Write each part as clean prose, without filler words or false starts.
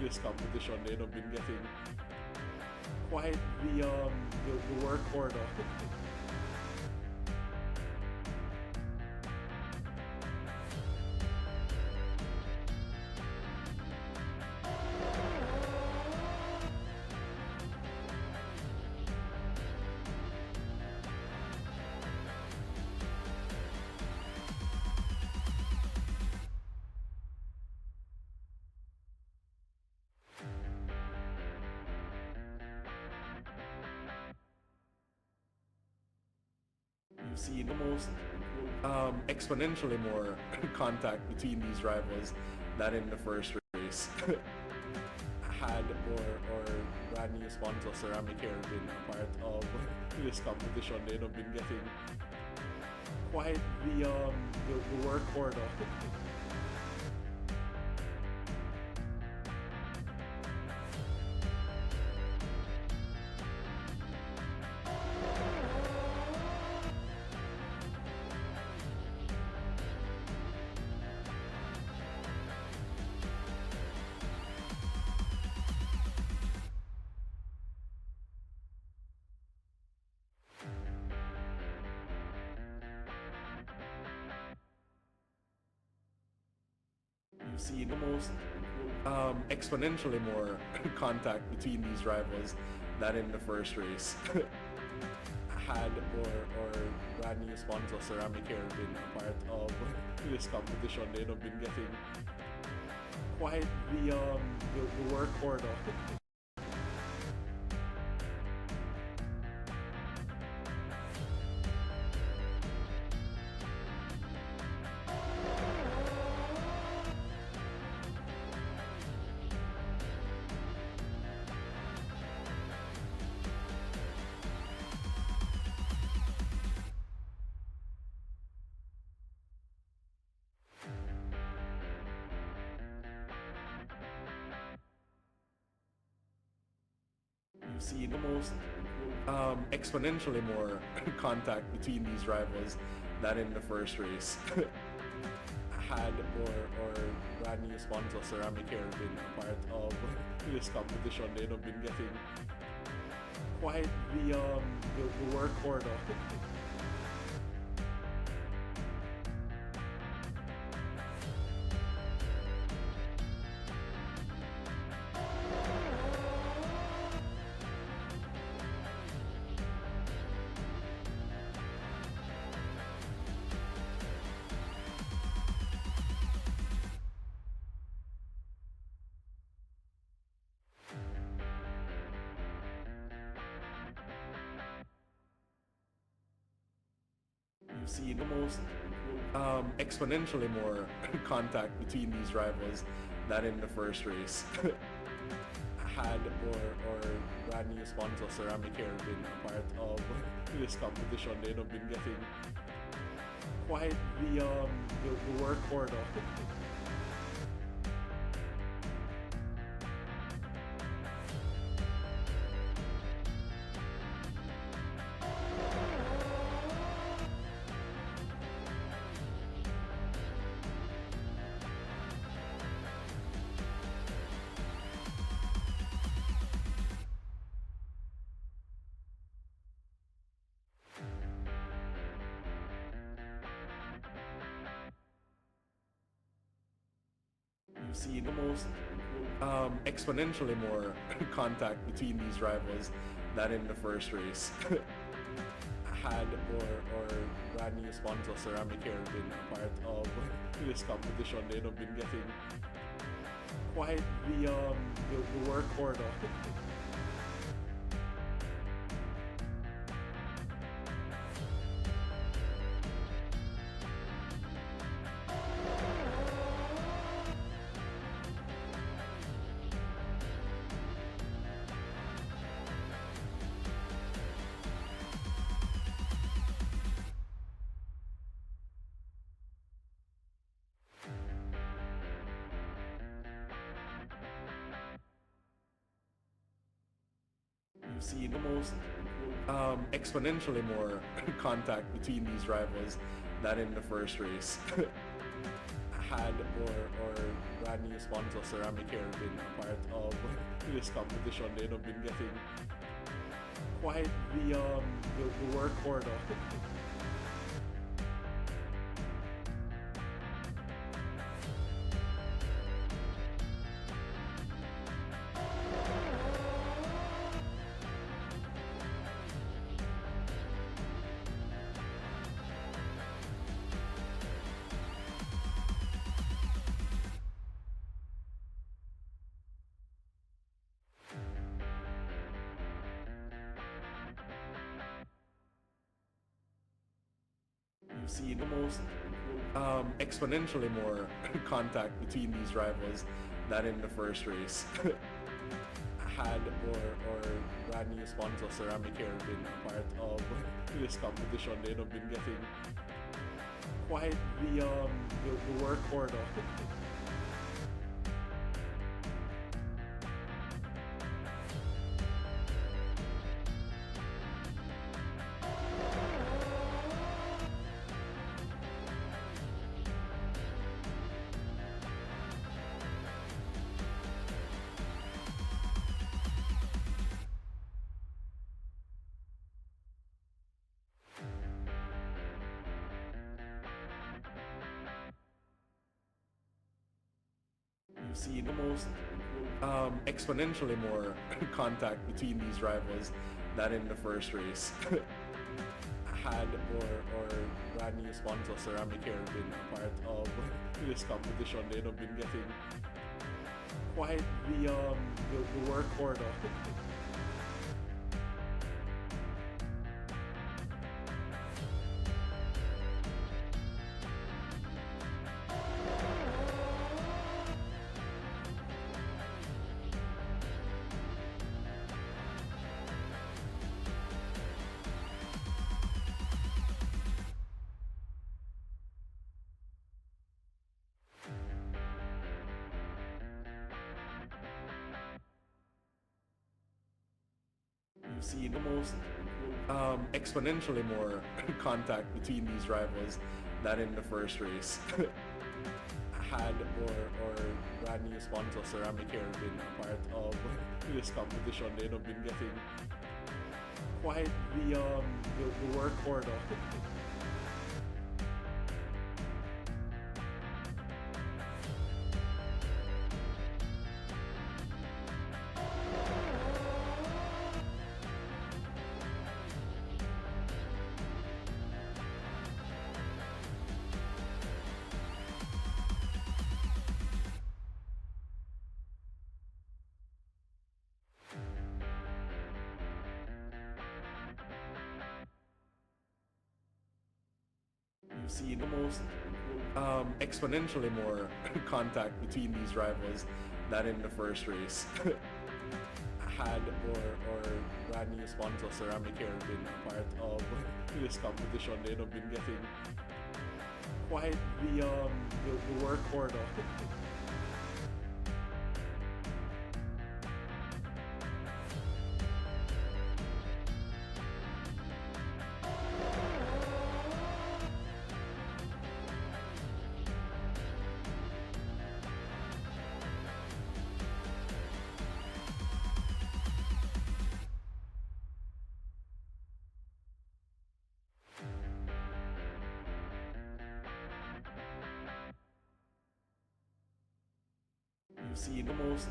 this competition, they've been getting quite the work order. You've seen almost exponentially more contact between these rivals than in the first race. Had or brand new sponsor Ceramic Hair been a part of this competition, they'd have been getting quite the work order. You've seen almost exponentially more contact between these rivals than in the first race. Had or brand new sponsor Ceramic Hair been a part of this competition, they'd have been getting quite the work order. You've seen almost exponentially more contact between these rivals than in the first race. Had or brand new sponsor Ceramic Hair been a part of this competition, they'd have been getting quite the work order. You've seen almost exponentially more contact between these rivals than in the first race. Had or brand new sponsor Ceramic Hair been a part of this competition, they'd have been getting quite the work order. You've seen almost exponentially more contact between these rivals than in the first race. Had or brand new sponsor Ceramic Hair been a part of this competition, they'd have been getting quite the work order. You've seen almost exponentially more contact between these rivals than in the first race. Had or brand new sponsor Ceramic Hair been a part this competition, they'd have been getting quite the work order. You've seen almost exponentially more contact between these rivals than in the first race. Had or brand new sponsor Ceramic Hair been a part of this competition, they'd have been getting quite the work order. You've seen almost exponentially more contact between these rivals than in the first race. Had or brand new sponsor Ceramic Hair been a part of this competition, they'd have been getting quite the work order. You've seen almost exponentially more contact between these rivals than in the first race. Had or brand new sponsor Ceramic Hair been a part of this competition, they'd have been getting quite the work order. You've seen almost exponentially more contact between these rivals than in the first race. Had or brand new sponsor Ceramic Hair been a part of this competition, they'd have been getting quite the work order. You've seen almost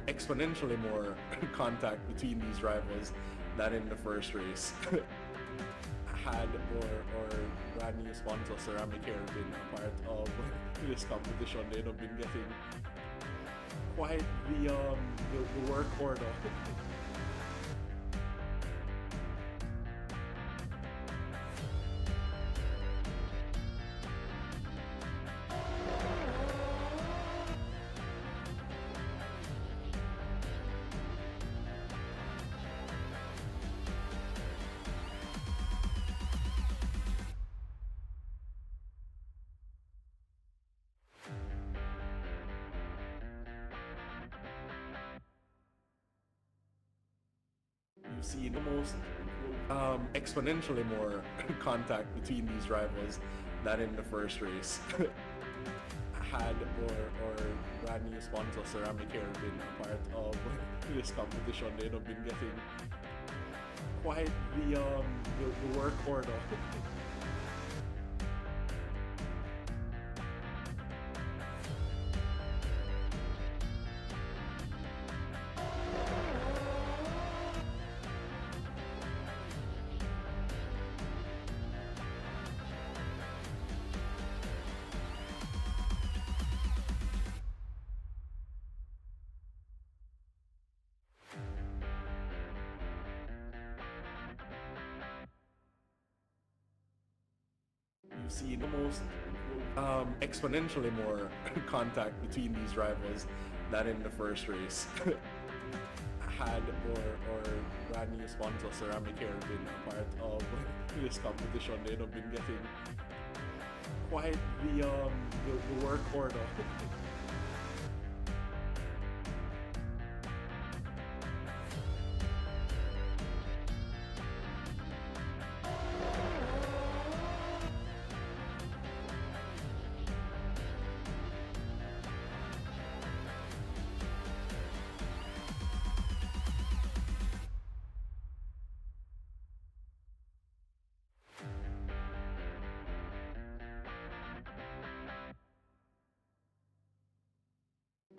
exponentially more contact between these rivals than in the first race. Had or brand new sponsor Ceramic Hair been a part of this competition, they'd have been getting quite the work order. You've seen almost exponentially more contact between these rivals than in the first race. Had or brand new sponsor, Ceramic Hair, have been a part of this competition. They've been getting quite the work order. You've seen almost exponentially more contact between these rivals than in the first race. Had or brand new sponsor, Ceramic Hair, have been a part of this competition. They've been getting quite the work order.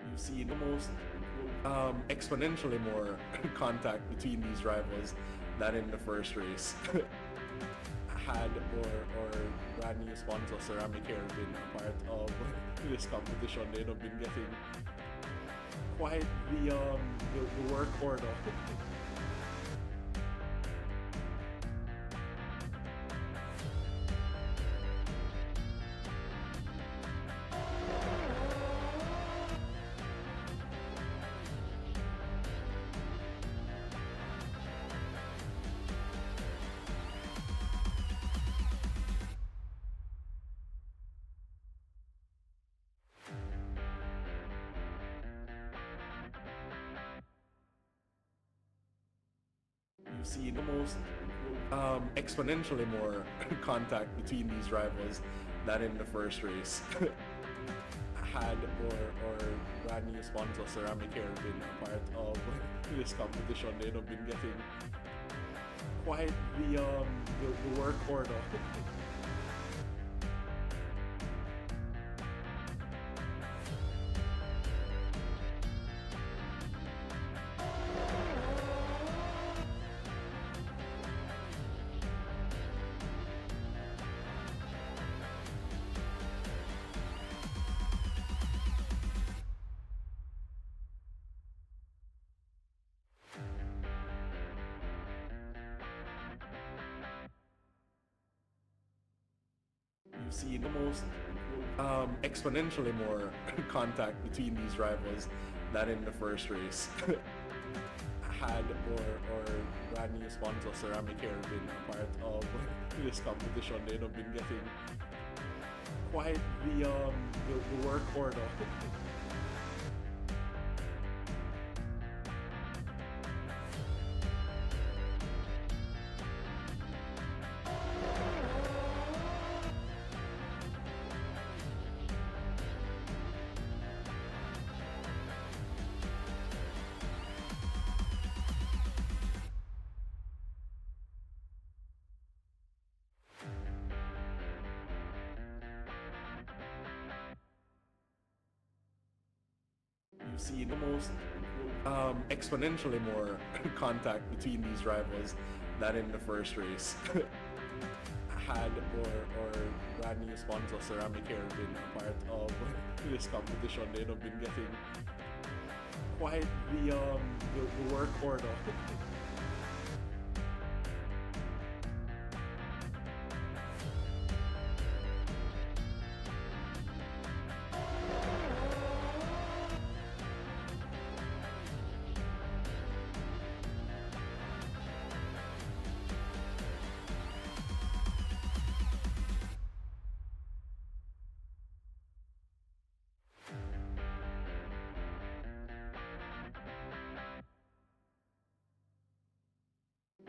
You've seen almost exponentially more contact between these rivals than in the first race. Had or brand new sponsor, Ceramic Hair, have been a part of this competition. They've been getting quite the work order. You've seen almost exponentially more contact between these rivals than in the first race. Had or brand new sponsor, Ceramic Hair, have been a part of this competition. They've been getting quite the work order. You've seen almost exponentially more contact between these rivals than in the first race. Had or brand new sponsor, Ceramic Hair, have been a part of this competition. They've been getting quite the work order. You've seen almost exponentially more contact between these rivals than in the first race. Had or brand new sponsor, Ceramic Hair, have been a part of this competition. They've been getting quite the work order.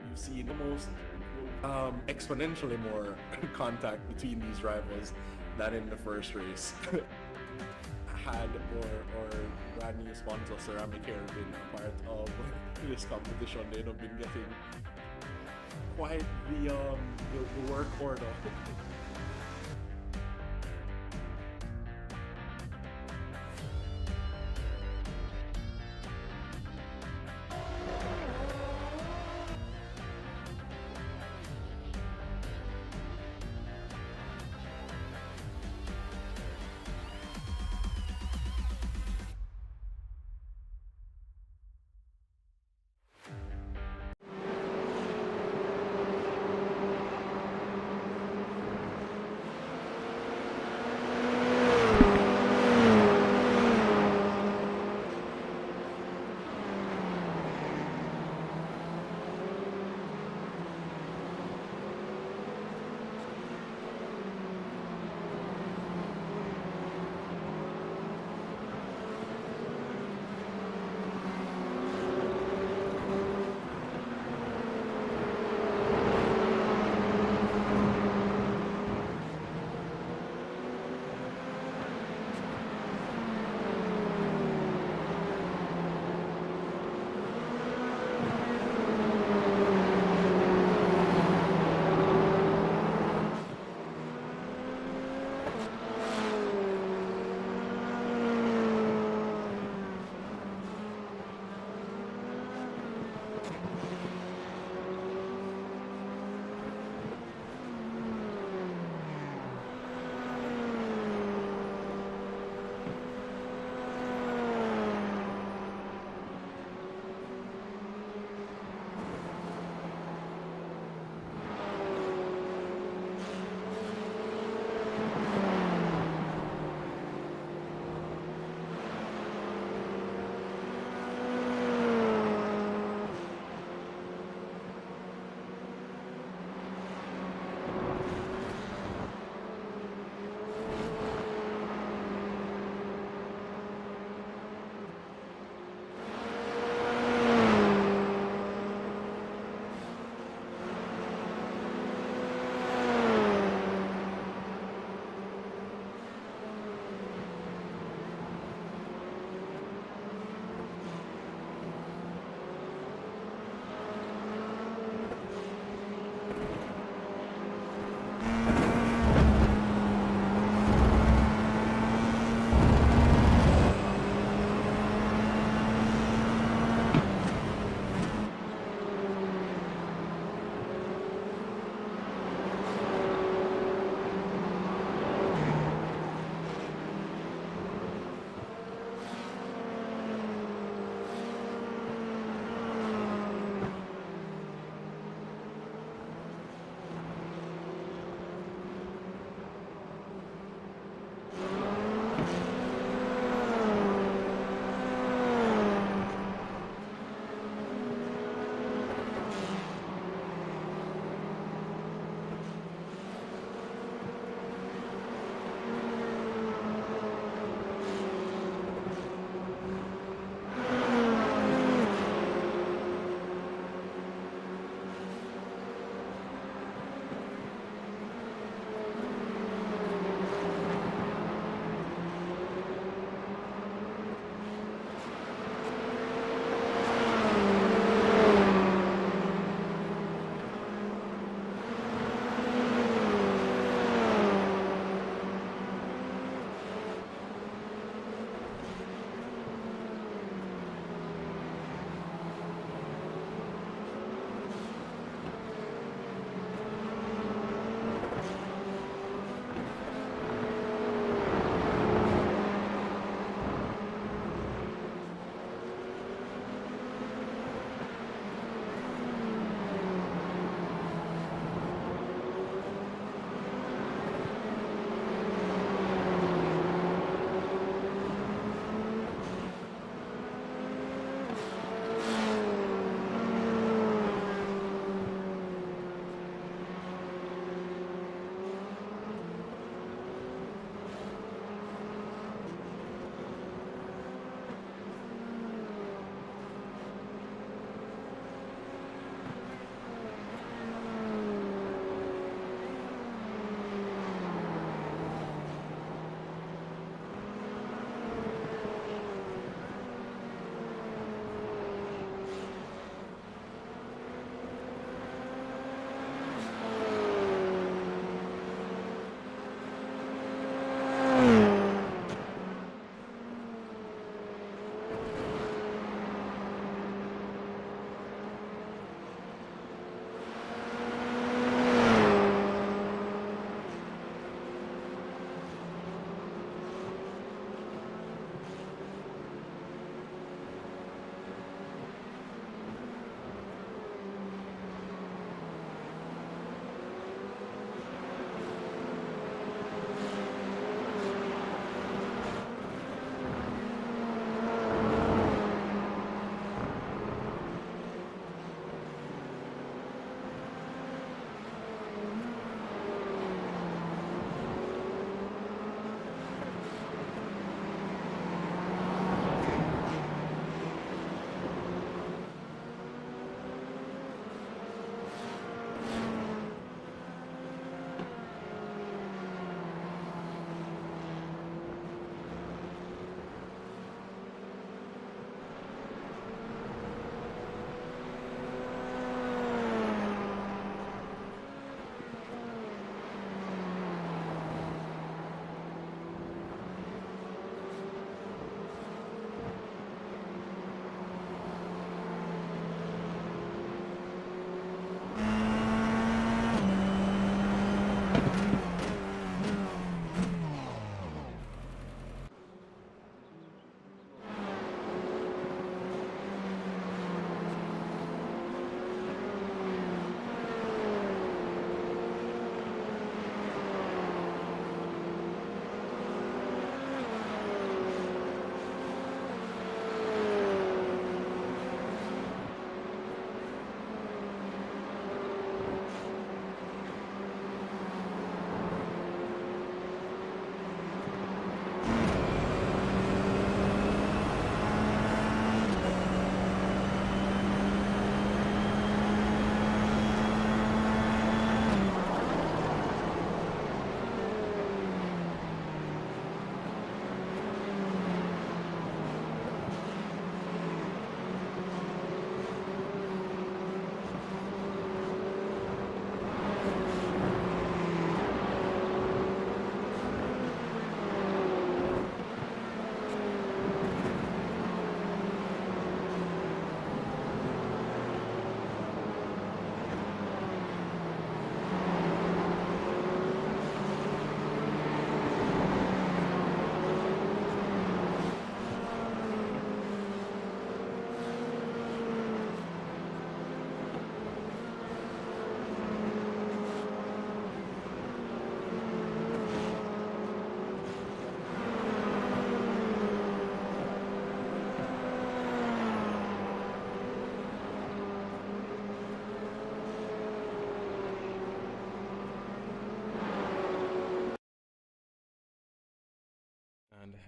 You've seen almost exponentially more contact between these rivals than in the first race. had or brand new sponsor Ceramic Hair been a part of this competition, they'd have been getting quite the work order.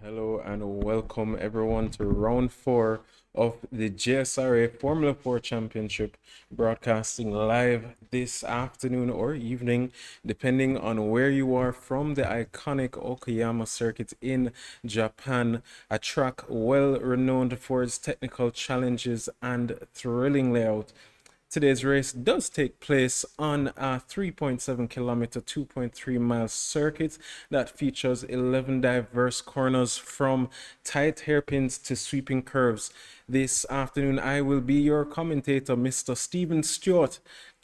Hello and welcome everyone to round 4 of the JSRA Formula 4 Championship, broadcasting live this afternoon or evening, depending on where you are, from the iconic Okayama Circuit in Japan, a track well renowned for its technical challenges and thrilling layout. Today's race does take place on a 3.7 kilometer, 2.3 mile circuit that features 11 diverse corners from tight hairpins to sweeping curves. This afternoon, I will be your commentator, Mr. Stephen Stewart,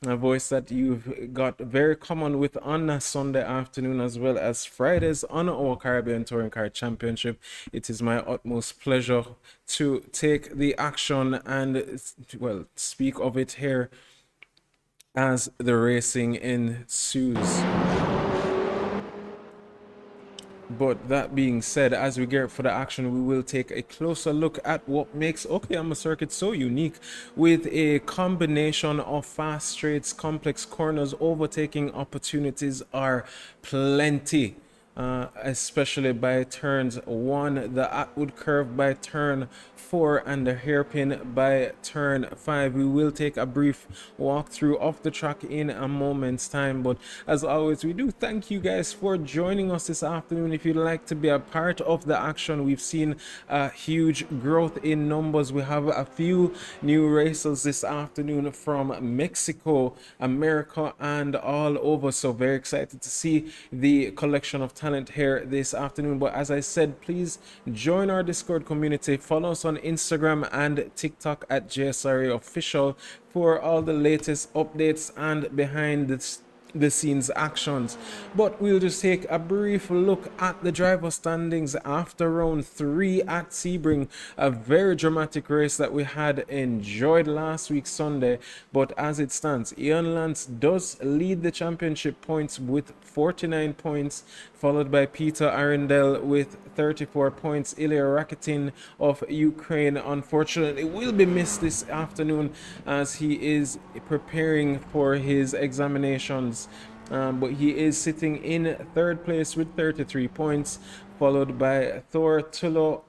a voice that you've got very common with on a Sunday afternoon as well as Fridays on our Caribbean Touring Car Championship. It is my utmost pleasure to take the action and, well, speak of it here as the racing ensues. But that being said, as we gear up for the action, we will take a closer look at what makes Okayama Circuit so unique, with a combination of fast straights, complex corners, overtaking opportunities are plenty. Especially by turns 1, the Atwood curve by turn 4, and the hairpin by turn 5. We will take a brief walkthrough of the track in a moment's time, but as always, we do thank you guys for joining us this afternoon. If you'd like to be a part of the action, we've seen a huge growth in numbers. We have a few new racers this afternoon from Mexico, America, and all over, so very excited to see the collection of talent here this afternoon. But as I said, please join our Discord community, follow us on Instagram and TikTok at JSRA Official for all the latest updates and behind the scenes actions. But we'll just take a brief look at the driver standings after round 3 at Sebring, a very dramatic race that we had enjoyed last week Sunday. But as it stands, Ian Lance does lead the championship points with 49 points, followed by Peter Arundel with 34 points. Ilya Rakitin of Ukraine unfortunately will be missed this afternoon as he is preparing for his examinations. But he is sitting in 3rd place with 33 points, followed by Thor Tulo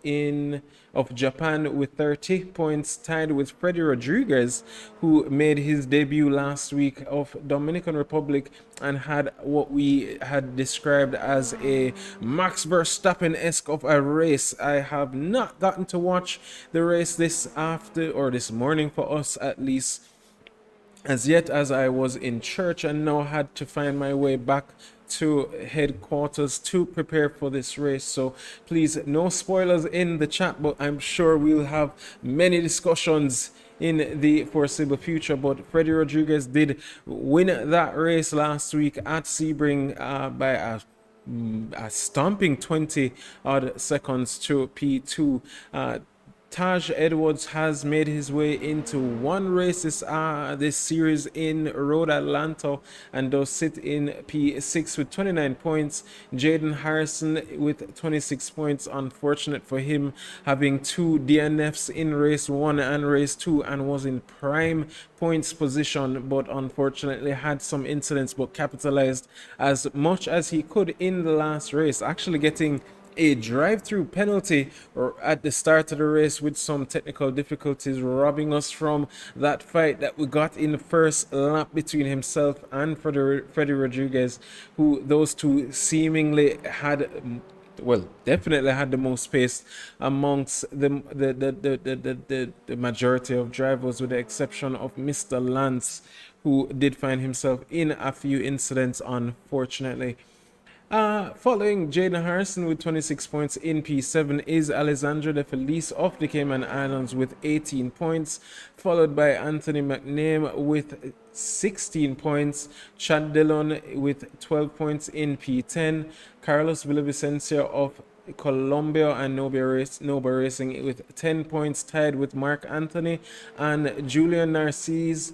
of Japan with 30 points, tied with Freddy Rodriguez, who made his debut last week, of Dominican Republic, and had what we had described as a Max Verstappen-esque of a race. I have not gotten to watch the race this morning, for us at least, as yet, as I was in church and now had to find my way back to headquarters to prepare for this race. So please, no spoilers in the chat, but I'm sure we'll have many discussions in the foreseeable future. But Freddy Rodriguez did win that race last week at Sebring by a stomping 20 odd seconds to P2. Taj Edwards has made his way into one race this series in Road Atlanta and does sit in P6 with 29 points. Jaden Harrison with 26 points. Unfortunate for him, having 2 DNFs in race 1 and race 2, and was in prime points position, but unfortunately had some incidents, but capitalized as much as he could in the last race, actually getting a drive-through penalty at the start of the race with some technical difficulties, robbing us from that fight that we got in the first lap between himself and Freddy Rodriguez, who those two seemingly had, well, definitely had the most pace amongst the majority of drivers, with the exception of Mr. Lance, who did find himself in a few incidents, unfortunately. Following Jaden Harrison with 26 points in P7 is Alessandro De Felice of the Cayman Islands with 18 points, followed by Anthony McName with 16 points, Chad Dillon with 12 points in P10, Carlos Villavicencia of Colombia and Nova Racing with 10 points, tied with Mark Anthony and Julian Narcisse,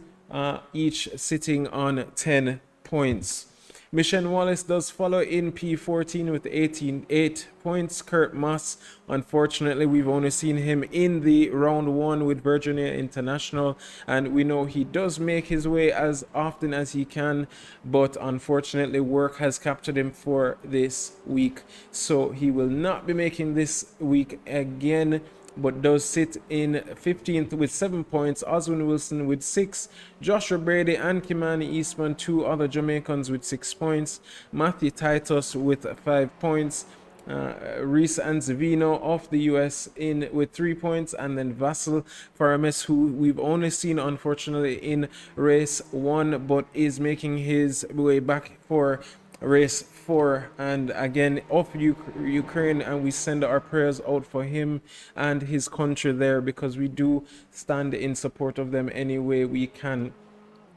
each sitting on 10 points. Michelle Wallace does follow in P14 with 18.8 points. Kurt Moss, unfortunately, we've only seen him in the round one with Virginia International, and we know he does make his way as often as he can, but unfortunately work has captured him for this week, so he will not be making this week again, but does sit in 15th with 7 points. Oswin Wilson with 6, Joshua Brady and Kimani Eastman, 2 other Jamaicans with 6 points, Matthew Titus with 5 points, Reese Anzavino of the US in with 3 points, and then Vassal Farames, who we've only seen unfortunately in race 1 but is making his way back for race 4, and again of Ukraine, and we send our prayers out for him and his country there, because we do stand in support of them any way we can.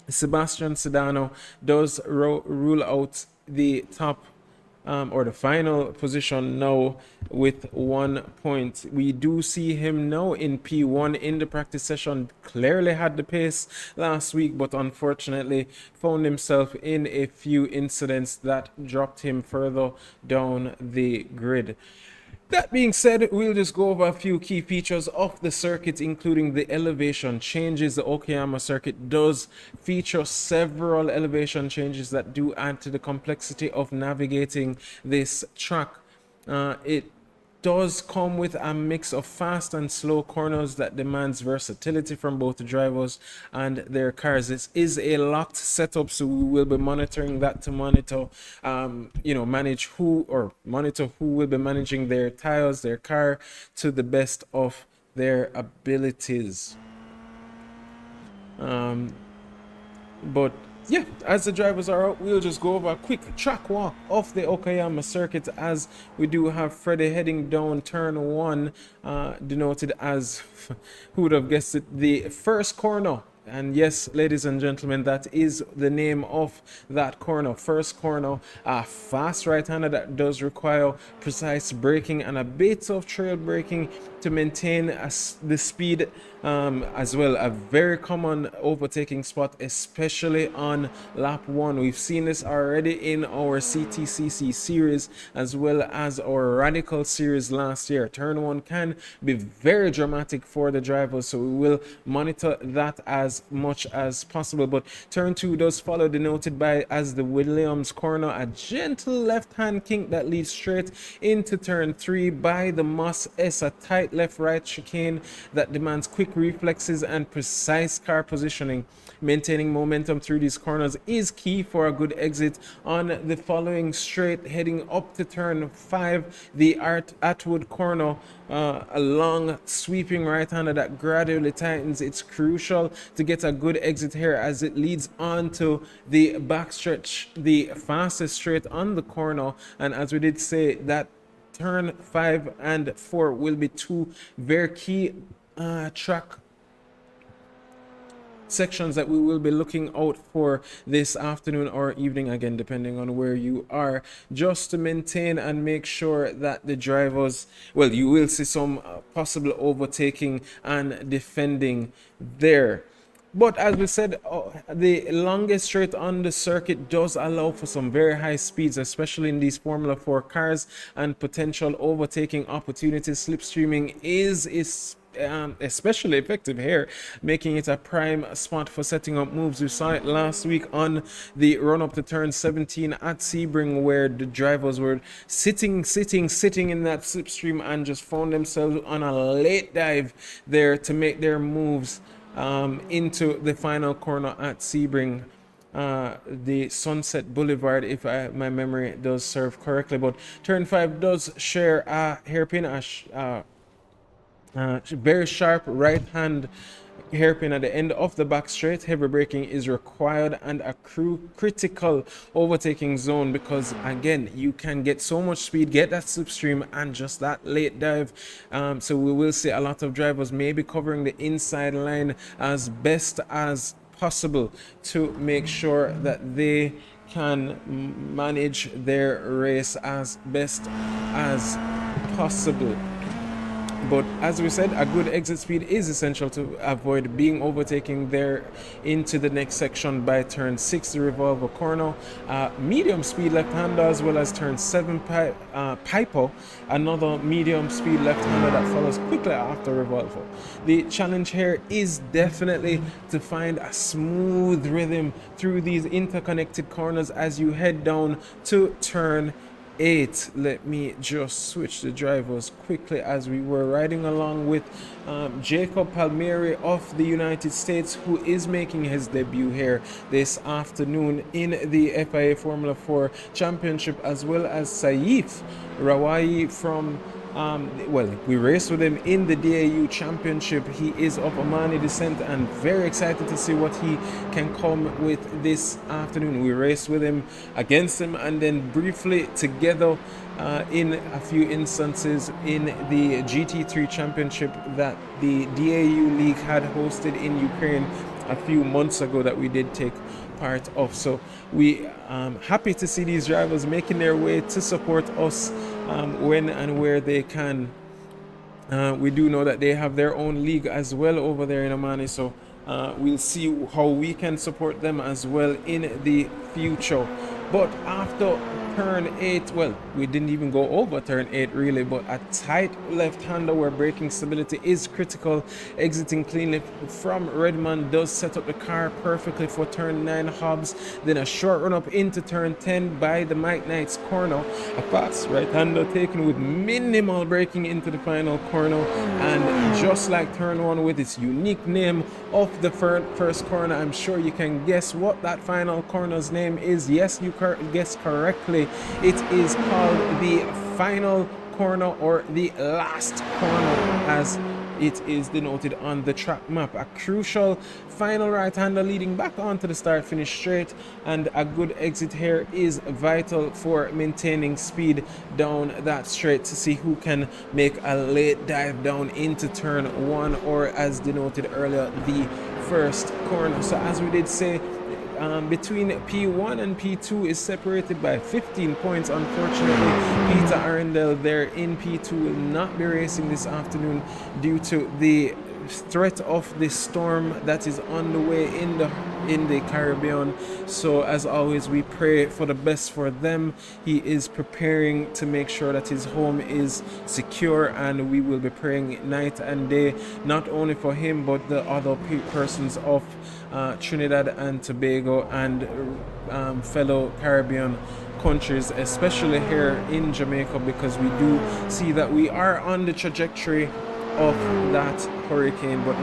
Sebastian Sedano does rule out the top or the final position now with 1 point. We do see him now in P1 in the practice session. Clearly had the pace last week, but unfortunately found himself in a few incidents that dropped him further down the grid. That being said, we'll just go over a few key features of the circuit, including the elevation changes. The Okayama Circuit does feature several elevation changes that do add to the complexity of navigating this track. It does come with a mix of fast and slow corners that demands versatility from both the drivers and their cars. This is a locked setup, so we will be monitoring that to monitor monitor who will be managing their tires, their car, to the best of their abilities. But yeah, as the drivers are out, we'll just go over a quick track walk of the Okayama Circuit, as we do have Freddie heading down turn 1, denoted as, who would have guessed it, the first corner. And yes, ladies and gentlemen, that is the name of that corner. First corner, a fast right-hander that does require precise braking and a bit of trail braking to maintain the speed, as well. A very common overtaking spot, especially on lap 1. We've seen this already in our CTCC series as well as our Radical series last year. Turn 1 can be very dramatic for the drivers, so we will monitor that as much as possible. But turn 2 does follow, denoted by as the Williams corner, a gentle left-hand kink that leads straight into turn 3 by the Moss S, a tight left-right chicane that demands quick reflexes and precise car positioning. Maintaining momentum through these corners is key for a good exit on the following straight heading up to turn 5. The Atwood corner, a long sweeping right-hander that gradually tightens. It's crucial to get a good exit here as it leads on to the backstretch, the fastest straight on the corner. And as we did say, that turn 5 and 4 will be 2 very key track sections that we will be looking out for this afternoon or evening, again depending on where you are, just to maintain and make sure that the drivers, well, you will see some possible overtaking and defending there. But as we said, the longest straight on the circuit does allow for some very high speeds, especially in these Formula 4 cars, and potential overtaking opportunities. Slipstreaming is especially effective here, making it a prime spot for setting up moves. We saw it last week on the run up to turn 17 at Sebring, where the drivers were sitting in that slipstream and just found themselves on a late dive there to make their moves into the final corner at Sebring, the Sunset Boulevard, if my memory does serve correctly. But turn 5 does share a hairpin, very sharp right hand hairpin at the end of the back straight. Heavy braking is required and a critical overtaking zone, because again, you can get so much speed, get that slipstream, and just that late dive. So we will see a lot of drivers maybe covering the inside line as best as possible to make sure that they can manage their race as best as possible. But as we said, a good exit speed is essential to avoid being overtaken there into the next section by turn 6, the revolver corner. Medium speed left-hander, as well as turn 7 Piper, another medium speed left-hander that follows quickly after revolver. The challenge here is definitely to find a smooth rhythm through these interconnected corners as you head down to turn 8. Let me just switch the drivers quickly as we were riding along with Jacob Palmieri of the United States, who is making his debut here this afternoon in the FIA Formula 4 Championship, as well as Saif Rawai from well, we raced with him in the DAU Championship. He is of Omani descent and very excited to see what he can come with this afternoon. We raced with him, against him, and then briefly together in a few instances in the GT3 Championship that the DAU League had hosted in Ukraine a few months ago that we did take part of. So we happy to see these drivers making their way to support us when and where they can. We do know that they have their own league as well over there in Omani, so we'll see how we can support them as well in the future. But after turn 8, well, we didn't even go over turn 8 really, but a tight left-hander where braking stability is critical, exiting cleanly from Redmond does set up the car perfectly for turn 9 Hobbs. Then a short run up into turn 10 by the Mike Knight's corner, a fast right-hander taken with minimal braking into the final corner, and just like turn 1 with its unique name of the first corner, I'm sure you can guess what that final corner's name is. Yes, you guessed correctly. It is called the final corner, or the last corner as it is denoted on the track map. A crucial final right-hander leading back onto the start-finish straight, and a good exit here is vital for maintaining speed down that straight to see who can make a late dive down into turn 1, or as denoted earlier, the first corner. So as we did say, between P1 and P2 is separated by 15 points. Unfortunately, Peter Arundel there in P2 will not be racing this afternoon due to the threat of the storm that is on the way in the Caribbean. So as always, we pray for the best for them. He is preparing to make sure that his home is secure, and we will be praying night and day, not only for him but the other persons of Trinidad and Tobago and fellow Caribbean countries, especially here in Jamaica, because we do see that we are on the trajectory of that hurricane. But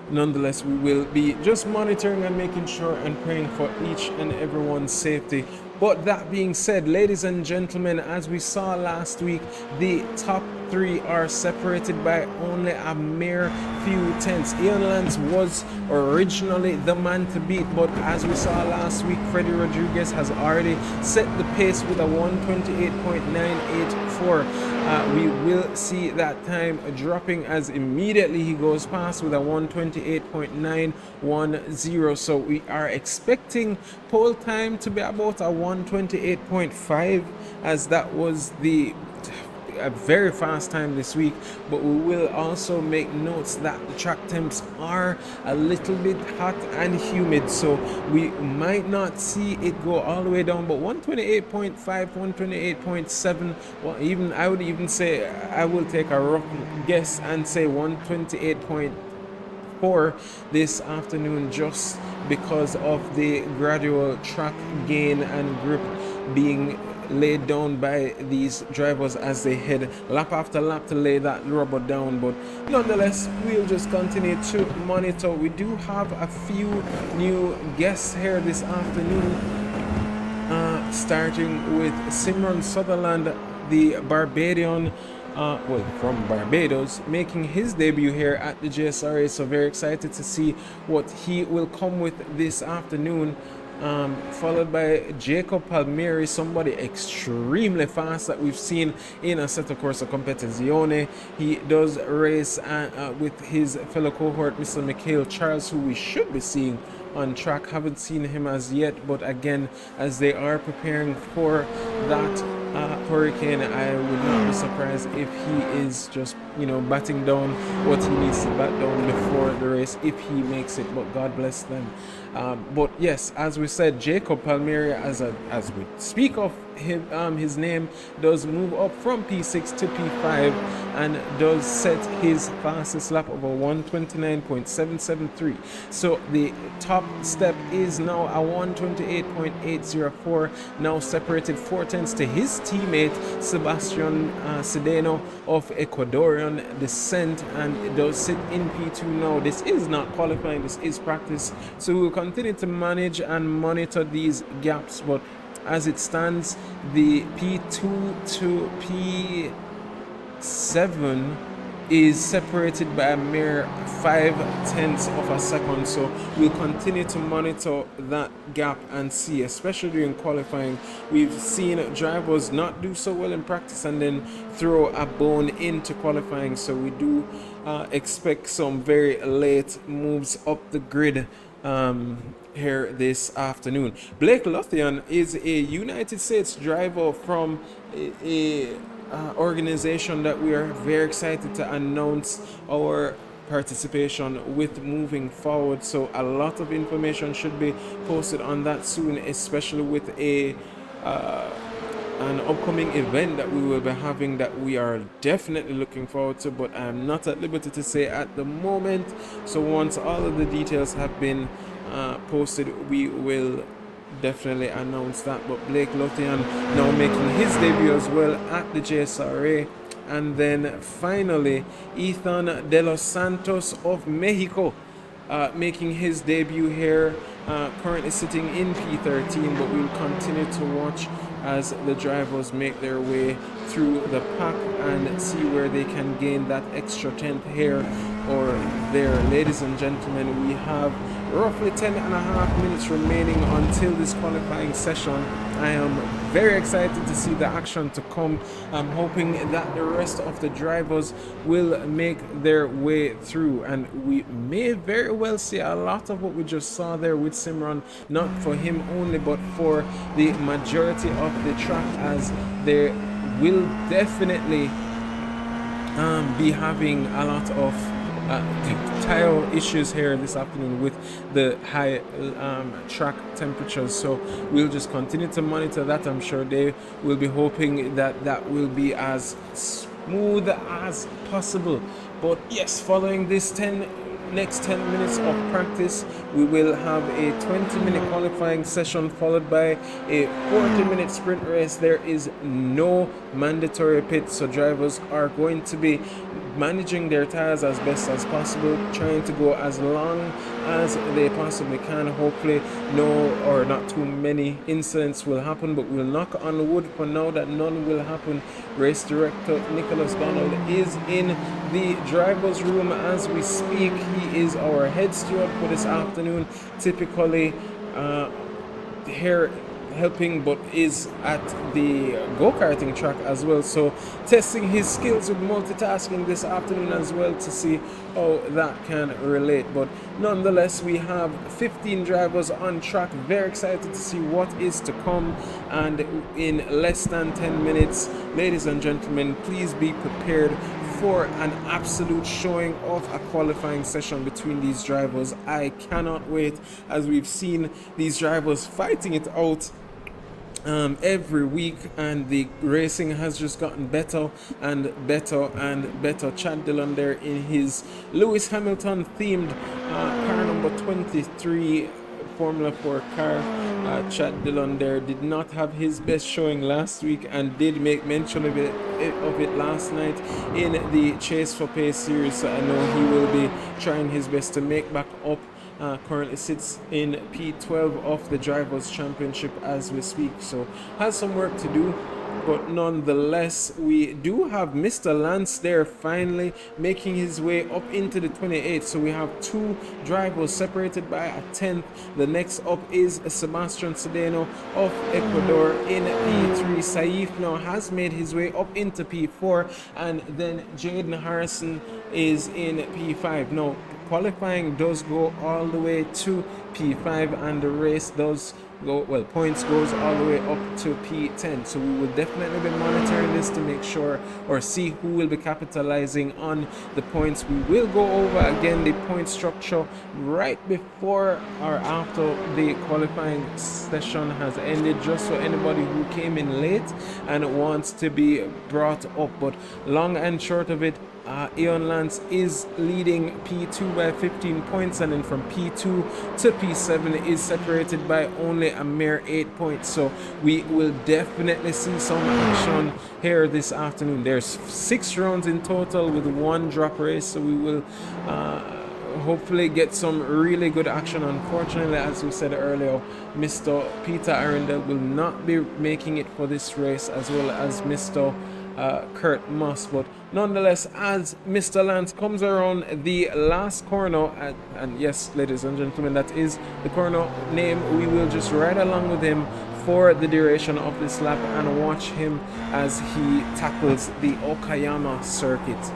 nonetheless we will be just monitoring and making sure and praying for each and everyone's safety. But that being said, ladies and gentlemen, as we saw last week, the top 3 are separated by only a mere few tenths. Ian Lance was originally the man to beat, but as we saw last week, Freddie Rodriguez has already set the pace with a 128.984. We will see that time dropping as immediately he goes past with a 128.910. So we are expecting pole time to be about a 128.5, as that was a very fast time this week. But we will also make notes that the track temps are a little bit hot and humid, so we might not see it go all the way down, but 128.5, 128.7, well, even I would even say, I will take a rough guess and say 128.4 this afternoon, just because of the gradual track gain and grip being laid down by these drivers as they head lap after lap to lay that rubber down. But nonetheless, we'll just continue to monitor. We do have a few new guests here this afternoon, starting with Simran Sutherland, the Barbadian, from Barbados, making his debut here at the JSRA. So very excited to see what he will come with this afternoon. Followed by Jacob Palmieri, somebody extremely fast that we've seen in Assetto Corsa Competizione. He does race with his fellow cohort, Mr. Mikhail Charles, who we should be seeing on track. Haven't seen him as yet, but again, as they are preparing for that Hurricane, I would not be surprised if he is just, batting down what he needs to bat down before the race if he makes it. But God bless them. But yes, as we said, Jacob Palmieri, as we speak of his name, does move up from P6 to P5 and does set his fastest lap of a 129.773. So the top step is now a 128.804, now separated 4 tenths to his teammate Sebastian Sedeno of Ecuadorian descent, and it does sit in P2 now. This is not qualifying, this is practice, so we will continue to manage and monitor these gaps. But as it stands, the P2 to P7 is separated by a mere 5/10 of a second, so we'll continue to monitor that gap and see, especially during qualifying. We've seen drivers not do so well in practice and then throw a bone into qualifying, so we do expect some very late moves up the grid here this afternoon. Blake Lothian is a United States driver from a organization that we are very excited to announce our participation with moving forward, so a lot of information should be posted on that soon, especially with an upcoming event that we will be having that we are definitely looking forward to, but I'm not at liberty to say at the moment. So once all of the details have been posted, we will definitely announce that. But Blake Lothian now making his debut as well at the JSRA. And then finally Ethan De Los Santos of Mexico making his debut here, currently sitting in P13, but we'll continue to watch as the drivers make their way through the pack and see where they can gain that extra 10th here or there. Ladies and gentlemen, we have roughly 10.5 minutes remaining until this qualifying session. I am very excited to see the action to come. I'm hoping that the rest of the drivers will make their way through, and we may very well see a lot of what we just saw there with Simran, not for him only but for the majority of the track, as they will definitely be having a lot of tire issues here this afternoon with the high track temperatures, so we'll just continue to monitor that. I'm sure they will be hoping that that will be as smooth as possible. But yes, following this next 10 minutes of practice, we will have a 20-minute qualifying session followed by a 40-minute sprint race. There is no mandatory pit, so drivers are going to be managing their tires as best as possible, trying to go as long as they possibly can. Hopefully no or not too many incidents will happen, but we'll knock on wood for now that none will happen. Race director Nicholas Donald is in the driver's room as we speak. He is our head steward for this afternoon, typically here helping, but is at the go-karting track as well, so testing his skills with multitasking this afternoon as well to see how that can relate. But nonetheless, we have 15 drivers on track. Very excited to see what is to come, and in less than 10 minutes, ladies and gentlemen, please be prepared for an absolute showing of a qualifying session between these drivers. I cannot wait, as we've seen these drivers fighting it out every week, and the racing has just gotten better and better and better. Chad Dillon there in his Lewis Hamilton themed car number 23 Formula 4 car. Chad Dillon there did not have his best showing last week and did make mention of it last night in the Chase for Pace series, so I know he will be trying his best to make back up. Currently sits in P12 of the Drivers' Championship as we speak, so has some work to do. But nonetheless, we do have Mr. Lance there finally making his way up into the 28. So we have two drivers separated by a 10th. The next up is Sebastian Sedeno of Ecuador in P3. Saif now has made his way up into P4, and then Jaden Harrison is in P5. Now, qualifying does go all the way to P5, and the race does points goes all the way up to P10. So we will definitely be monitoring this to make sure or see who will be capitalizing on the points. We will go over again the point structure right before or after the qualifying session has ended, just so anybody who came in late and wants to be brought up. But long and short of it, Aeon Lance is leading P2 by 15 points, and then from P2 to P7 is separated by only a mere 8 points. So we will definitely see some action here this afternoon. There's 6 rounds in total with 1 drop race, so we will hopefully get some really good action. Unfortunately, as we said earlier, Mr. Peter Arundel will not be making it for this race, as well as Mr. Kurt Moss. But nonetheless, as Mr. Lance comes around the last corner, and yes, ladies and gentlemen, that is the corner name, we will just ride along with him for the duration of this lap and watch him as he tackles the Okayama Circuit.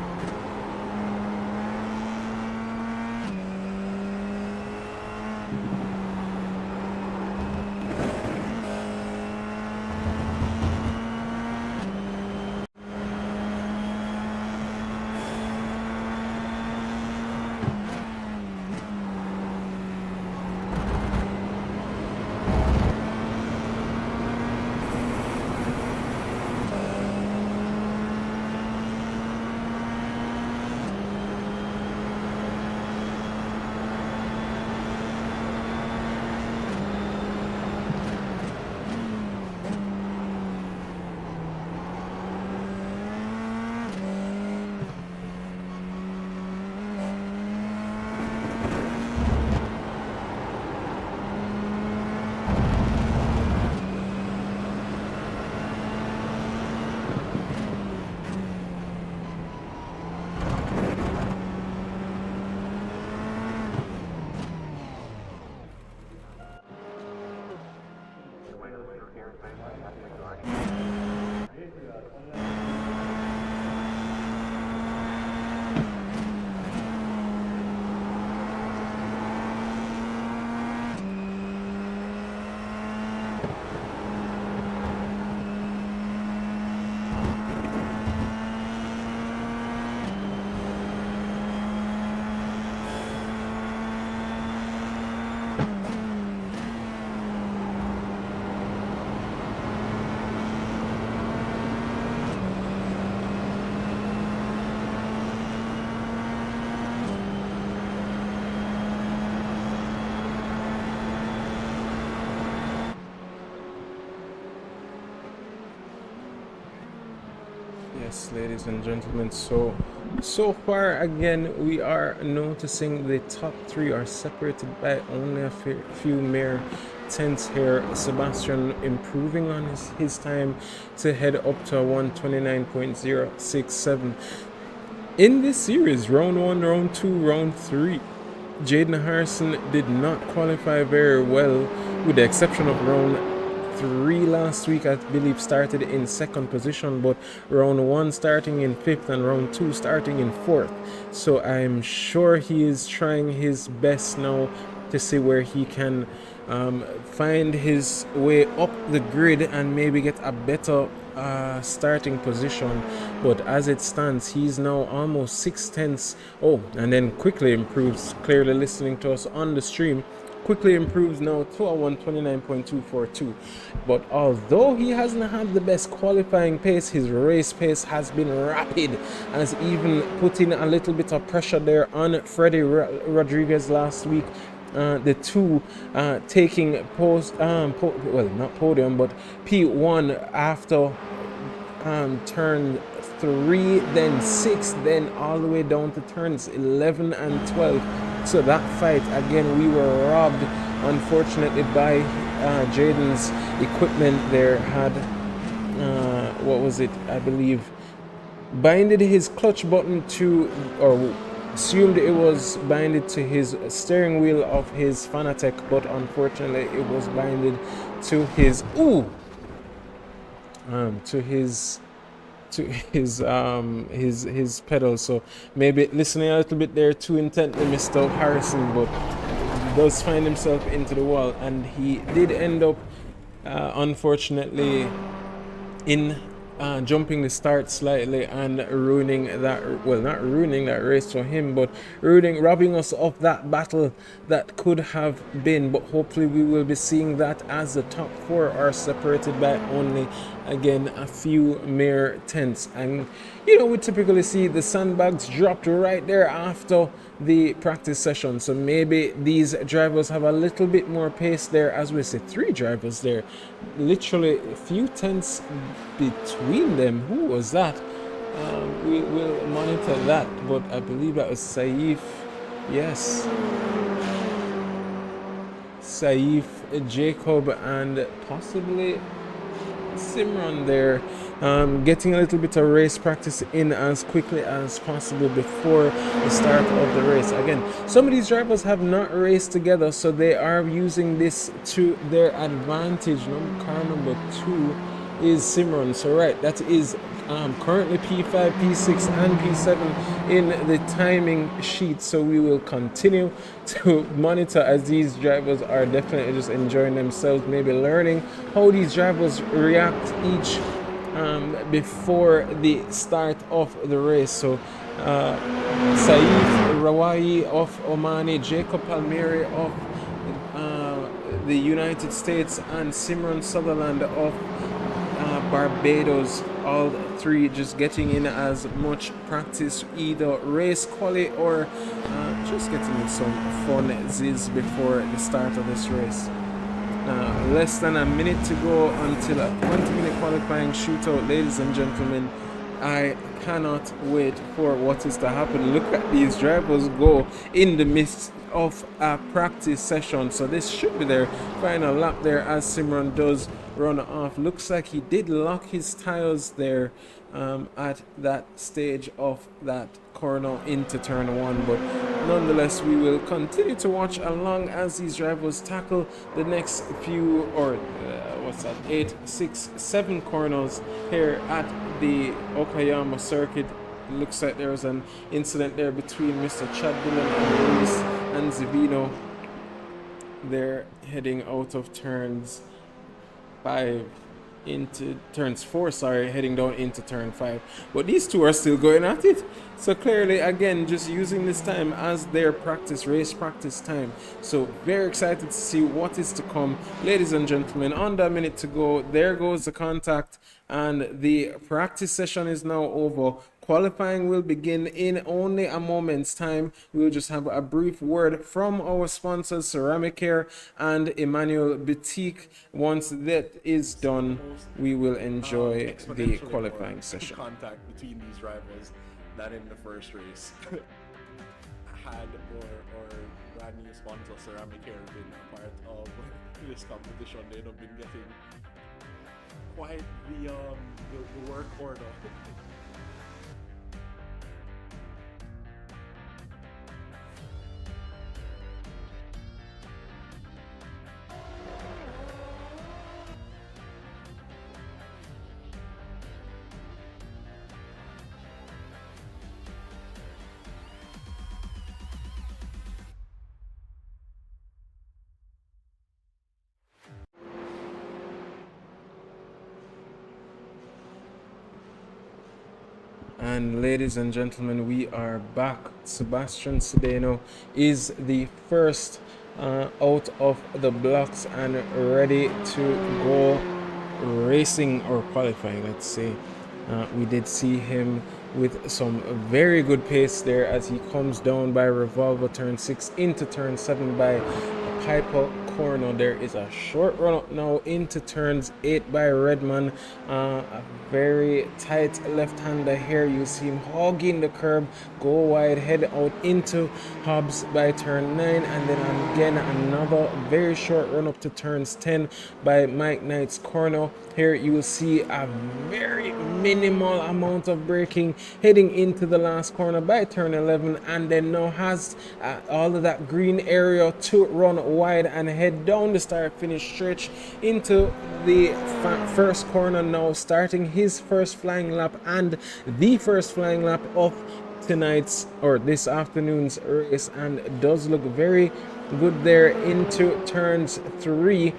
Yes, ladies and gentlemen, so far again we are noticing the top 3 are separated by only a few mere tenths here. Sebastian improving on his time to head up to a 129.067 in this series. Round 1, round 2, round 3, Jaden Harrison did not qualify very well, with the exception of round 3 last week. I believe started in 2nd position, but round 1 starting in 5th and round 2 starting in 4th. So I'm sure he is trying his best now to see where he can find his way up the grid and maybe get a better starting position. But as it stands, he's now almost 6 tenths. Oh, and then quickly improves, clearly listening to us on the stream, quickly improves now to a 129.242. But although he hasn't had the best qualifying pace, his race pace has been rapid, has even put in a little bit of pressure there on Freddie Rodriguez last week. The two taking not podium, but P1 after turn 3, then 6, then all the way down to turns 11 and 12. So that fight, again, we were robbed, unfortunately, by Jaden's equipment there. Had, what was it? I believe, binded his clutch button to, or assumed it was binded to his steering wheel of his Fanatec, but unfortunately it was binded to his, his pedal. So maybe listening a little bit there too intently, Mr. Harrison, but does find himself into the wall, and he did end up unfortunately in jumping the start slightly and ruining that, well, not ruining that race for him, but robbing us of that battle that could have been. But hopefully we will be seeing that, as the top four are separated by only, again, a few mere tenths. And you know, we typically see the sandbags dropped right there after the practice session, so maybe these drivers have a little bit more pace there. As we see, three drivers there, literally a few tenths between them. Who was that? We will monitor that, but I believe that was Saif. Yes, Saif, Jacob, and possibly Simran there, getting a little bit of race practice in as quickly as possible before the start of the race. Again, some of these drivers have not raced together, so they are using this to their advantage. Car number 2 is Simran. So right, that is currently P5, P6, and P7 in the timing sheet. So we will continue to monitor as these drivers are definitely just enjoying themselves, maybe learning how these drivers react each before the start of the race. So Saif Rawai of Omani, Jacob Palmieri of the United States, and Simran Sutherland of Barbados, all three just getting in as much practice, either race quali or just getting some fun ziz before the start of this race. Less than a minute to go until a 20-minute qualifying shootout, ladies and gentlemen. I cannot wait for what is to happen. Look at these drivers go in the midst of a practice session. So this should be their final lap there as Simran does run off. Looks like he did lock his tires there at that stage of that corner into turn 1, but nonetheless we will continue to watch along as these drivers tackle the next few, or 8, 6, 7 corners here at the Okayama Circuit. Looks like there was an incident there between Mr. Chad Dillon and Luis and Zivino. They're heading out of turns 5 into turns 4, heading down into turn 5, but these two are still going at it. So clearly, again, just using this time as their race practice time. So very excited to see what is to come, ladies and gentlemen. Under a minute to go, there goes the contact, and the practice session is now over. Qualifying will begin in only a moment's time. We'll just have a brief word from our sponsors, Ceramicare and Emmanuel Boutique. Once that is done, we will enjoy the qualifying session. Contact between these rivals that in the first race had or brand new sponsor Ceramicare been a part of this competition, they'd have been getting quite the work order. And ladies and gentlemen, we are back. Sebastian Sedeno is the first out of the blocks and ready to go racing or qualifying, let's say. We did see him with some very good pace there as he comes down by Revolver turn 6 into turn 7 by Piper corner. There is a short run up now into turns 8 by Redman. A very tight left-hander here. You see him hogging the curb, go wide, head out into Hobbs by turn 9, and then again another very short run up to turns 10 by Mike Knight's corner. Here you will see a very minimal amount of braking heading into the last corner by turn 11, and then now has all of that green area to run wide and head down the start finish stretch into the first corner, now starting his first flying lap and the first flying lap of tonight's or this afternoon's race, and does look very good there into turns 3.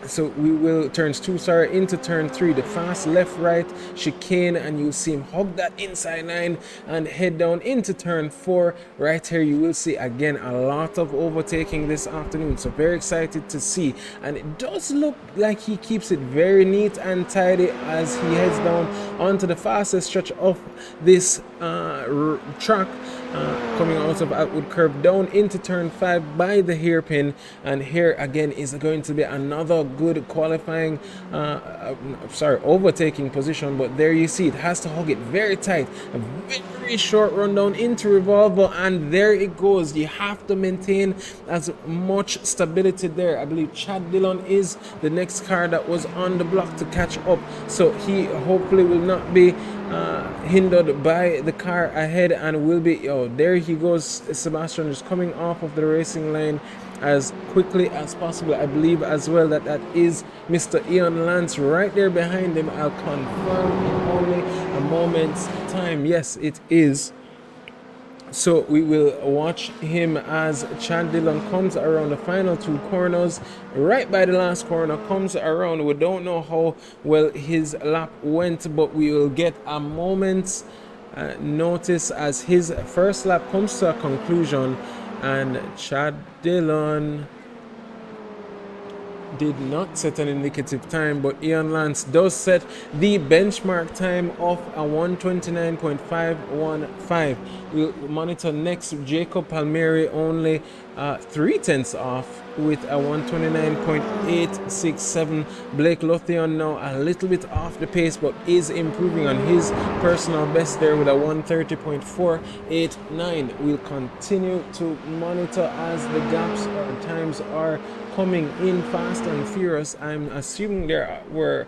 So we will turns 2, sorry, into turn 3, the fast left right chicane, and you'll see him hug that inside line and head down into turn 4. Right here you will see again a lot of overtaking this afternoon, so very excited to see. And it does look like he keeps it very neat and tidy as he heads down onto the fastest stretch of this track, coming out of Atwood Curve down into turn 5 by the hairpin. And here again is going to be another good qualifying overtaking position, but there you see it has to hug it very tight, a very short run down into revolver, and there it goes. You have to maintain as much stability there. I believe Chad Dillon is the next car that was on the block to catch up, so he hopefully will not be hindered by the car ahead and will be, oh, there he goes. Sebastian is coming off of the racing line as quickly as possible. I believe as well that that is Mr. Ian Lance right there behind him. I'll confirm in only a moment's time. Yes, it is. So we will watch him as Chad Dillon comes around the final 2 corners. Right by the last corner comes around. We don't know how well his lap went, but we will get a moment's notice as his first lap comes to a conclusion. And Chad Dillon did not set an indicative time, but Ian Lance does set the benchmark time of a 129.515. We'll monitor next Jacob Palmieri, only 0.3 off with a 129.867. Blake Lothian now a little bit off the pace, but is improving on his personal best there with a 130.489. We'll continue to monitor as the gaps or times are coming in fast and furious. I'm assuming there were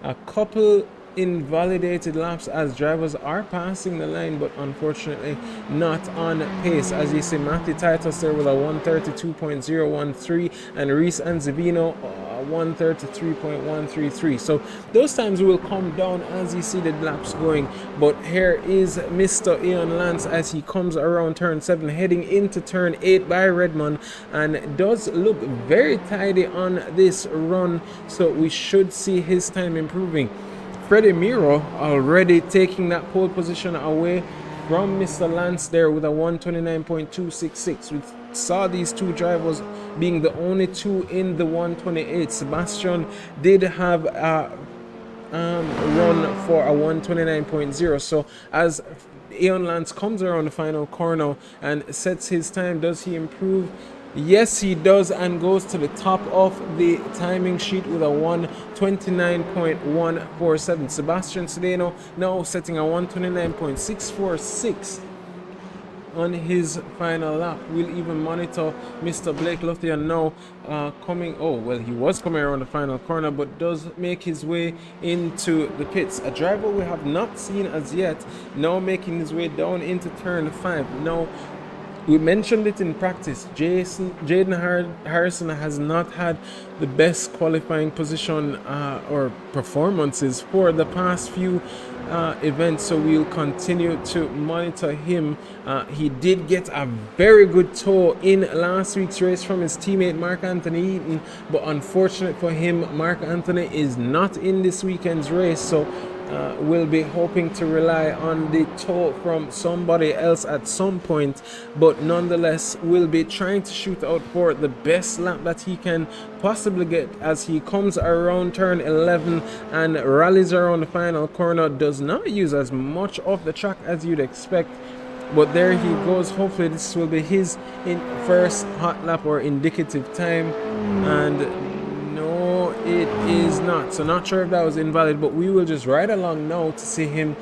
a couple invalidated laps as drivers are passing the line, but unfortunately not on pace. As you see, Matthew Titus there with a 132.013 and Reese Anzavino 133.133. So those times will come down as you see the laps going. But here is Mr. Ian Lance as he comes around turn 7 heading into turn 8 by Redmond, and does look very tidy on this run, so we should see his time improving. Freddie Miro already taking that pole position away from Mr. Lance there with a 129.266. We saw these two drivers being the only two in the 128. Sebastian did have a run for a 129.0. So as Ian Lance comes around the final corner and sets his time, does he improve? Yes, he does, and goes to the top of the timing sheet with a 129.147. Sebastian Sedeno now setting a 129.646 on his final lap. We'll even monitor Mr. Blake Lothian now coming, oh well, he was coming around the final corner, but does make his way into the pits. A driver we have not seen as yet now making his way down into turn 5. Now, we mentioned it in practice. Jaden Harrison has not had the best qualifying position or performances for the past few events, so we'll continue to monitor him. He did get a very good tow in last week's race from his teammate Mark Anthony Eaton, but unfortunate for him, Mark Anthony is not in this weekend's race, so we'll be hoping to rely on the tow from somebody else at some point, but nonetheless we'll be trying to shoot out for the best lap that he can possibly get as he comes around turn 11 and rallies around the final corner. Does not use as much of the track as you'd expect, but there he goes. Hopefully this will be his first hot lap or indicative time, and no, it is not. So not sure if that was invalid, but we will just ride along now to see him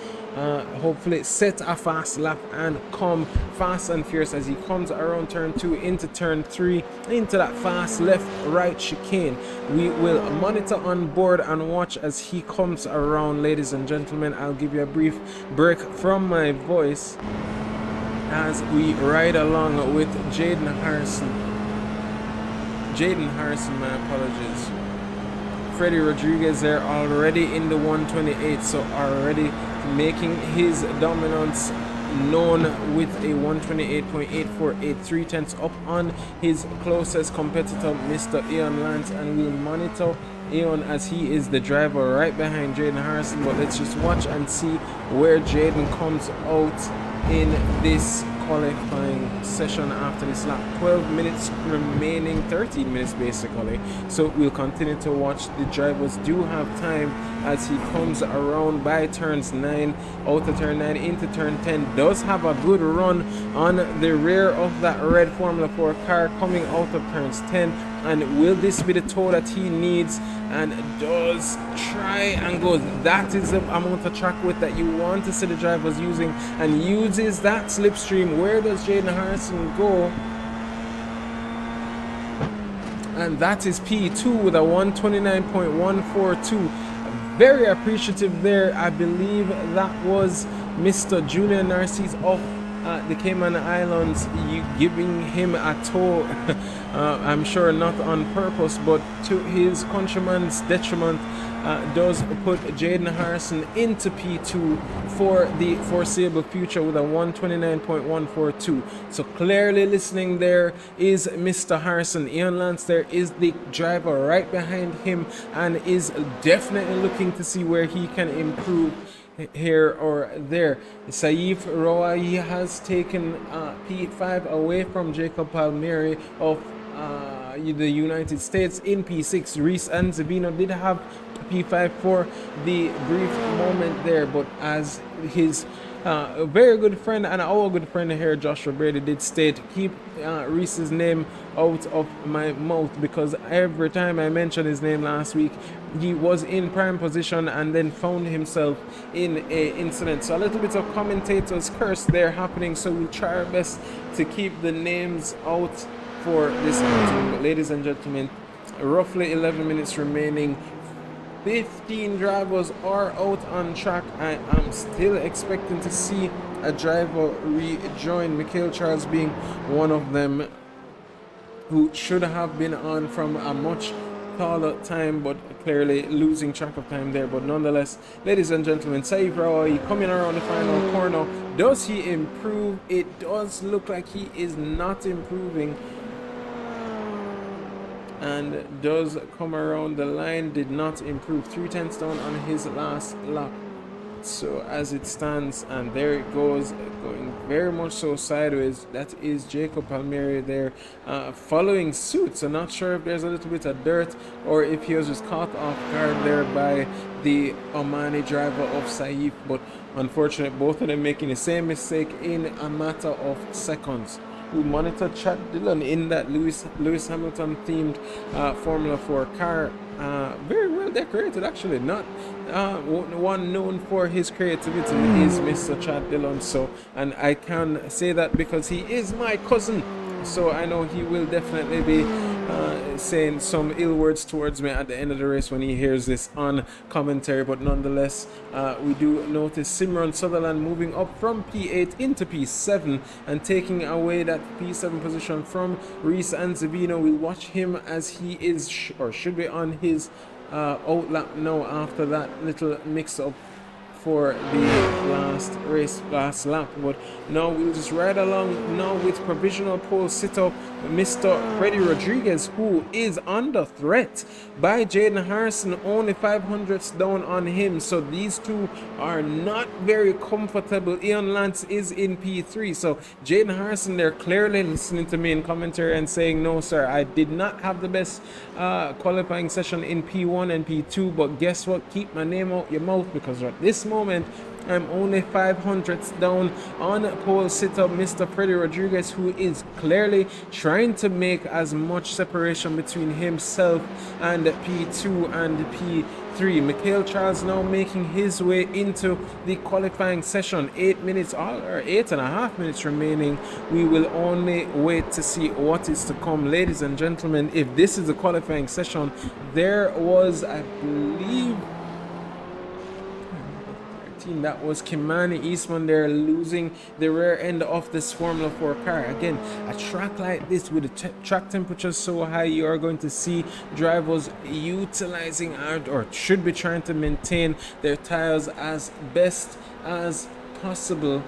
hopefully set a fast lap and come fast and fierce as he comes around turn 2 into turn 3 into that fast left right chicane. We will monitor on board and watch as he comes around. Ladies and gentlemen, I'll give you a brief break from my voice as we ride along with Jaden Harrison, my apologies. Freddie Rodriguez there already in the 128, so already making his dominance known with a 128.8483 tenths up on his closest competitor, Mr. Ian Lance, and we'll monitor Ian as he is the driver right behind Jaden Harrison. But let's just watch and see where Jaden comes out in this qualifying session after this lap. 12 minutes remaining, 13 minutes basically, so we'll continue to watch. The drivers do have time as he comes around by turns 9, out of turn 9 into turn 10. Does have a good run on the rear of that red Formula 4 car coming out of turns 10, and will this be the tow that he needs? And does try and goes. That is the amount of track width that you want to see the drivers using, and uses that slipstream. Where does Jaden Harrison go? And that is P2 with a 129.142. Very appreciative there. I believe that was Mr. Julian Narcisse of the Cayman Islands, you giving him a tow. I'm sure not on purpose, but to his countryman's detriment. Does put Jaden Harrison into P2 for the foreseeable future with a 129.142. So clearly listening there is Mr. Harrison. Ian Lance there is the driver right behind him and is definitely looking to see where he can improve here or there. Saif Rouahi has taken P5 away from Jacob Palmieri of the United States in P6. Reese and Zabino did have P5 for the brief moment there, but as his very good friend and our good friend here, Joshua Brady, did state, keep Reese's name out of my mouth, because every time I mentioned his name last week, he was in prime position and then found himself in a incident. So a little bit of commentators curse there happening, so we'll try our best to keep the names out for this meeting. But ladies and gentlemen, roughly 11 minutes remaining. 15 drivers are out on track. I am still expecting to see a driver rejoin, Mikhail Charles being one of them, who should have been on from a much taller time, but clearly losing track of time there. But nonetheless, ladies and gentlemen, Saif Rouahi coming around the final corner. Does he improve? It does look like he is not improving, and does come around the line. Did not improve, 3 tenths down on his last lap. So as it stands, and there it goes, going very much so sideways. That is Jacob Palmieri there following suit. So not sure if there's a little bit of dirt or if he was just caught off guard there by the Omani driver of Saif, but unfortunate, both of them making the same mistake in a matter of seconds. We monitor Chad Dillon in that Lewis Hamilton themed Formula 4 car. Very well decorated, actually. Not one known for his creativity is Mr. Chad Dillon. So, and I can say that because he is my cousin. So I know he will definitely be saying some ill words towards me at the end of the race when he hears this on commentary. But nonetheless, we do notice Simran Sutherland moving up from P8 into P7 and taking away that P7 position from Reese and Zabino. We'll watch him as he is or should be on his out lap now after that little mix-up for the last lap. But now we'll just ride along now with provisional pole sitter Mr. Freddie Rodriguez, who is under threat by Jaden Harrison, only 500ths down on him. So these two are not very comfortable. Ian Lance is in P3, so Jaden Harrison, they're clearly listening to me in commentary and saying, no sir, I did not have the best qualifying session in P1 and P2, but guess what, keep my name out your mouth, because at this moment I'm only 500ths down on pole sitter Mr. Freddie Rodriguez, who is clearly trying to make as much separation between himself and P2 and P3. Mikhail Charles now making his way into the qualifying session. 8 minutes or 8.5 minutes remaining. We will only wait to see what is to come. Ladies and gentlemen, if this is the qualifying session, there was, I believe, that was Kimani Eastman there losing the rear end of this Formula 4 car. Again, a track like this with the track temperature so high, you are going to see drivers utilizing or should be trying to maintain their tires as best as possible.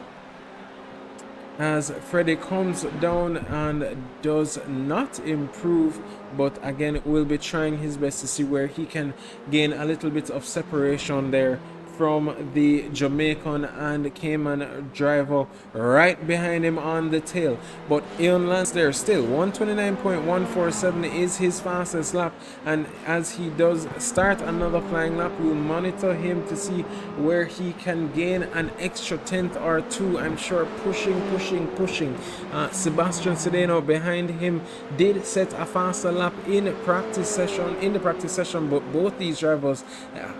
as Freddie comes down and does not improve, but again will be trying his best to see where he can gain a little bit of separation there from the Jamaican and Cayman driver right behind him on the tail. But Ian Lance there still 129.147 is his fastest lap, and as he does start another flying lap, we'll monitor him to see where he can gain an extra tenth or two. I'm sure pushing. Sebastian Sedeno behind him did set a faster lap in the practice session, but both these drivers,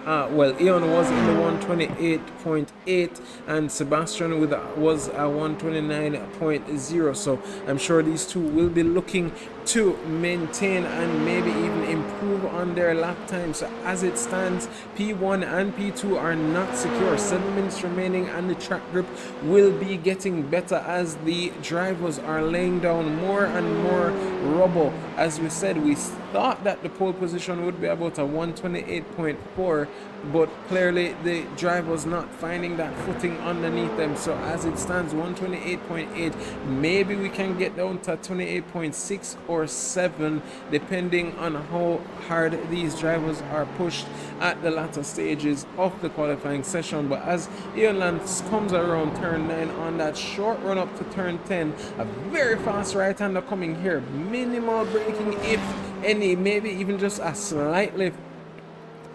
well, Ian was in the 128.8 and Sebastian was a 129.0, so I'm sure these two will be looking to maintain and maybe even improve on their lap time. So as it stands, P1 and P2 are not secure. 7 minutes remaining and the track grip will be getting better as the drivers are laying down more and more rubble. As we said, we thought that the pole position would be about a 128.4, but clearly the drivers not finding that footing underneath them. So as it stands, 128.8, maybe we can get down to 28.6 or 7 depending on how hard these drivers are pushed at the latter stages of the qualifying session. But as Ian Lance comes around turn 9 on that short run up to turn 10, a very fast right-hander coming here, minimal braking if any, maybe even just a slight lift.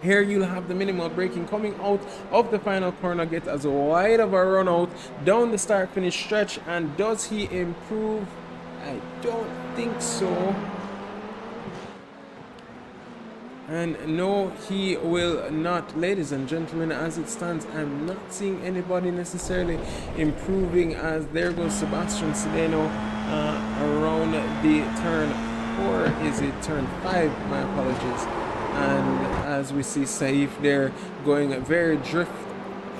Here you'll have the minimal braking coming out of the final corner, get as wide of a run out down the start finish stretch. And does he improve? I don't think so. And no, he will not. Ladies and gentlemen, as it stands, I'm not seeing anybody necessarily improving, as there goes Sebastian Sedeno around the turn 4, is it turn 5, my apologies. And as we see Saif there going very drift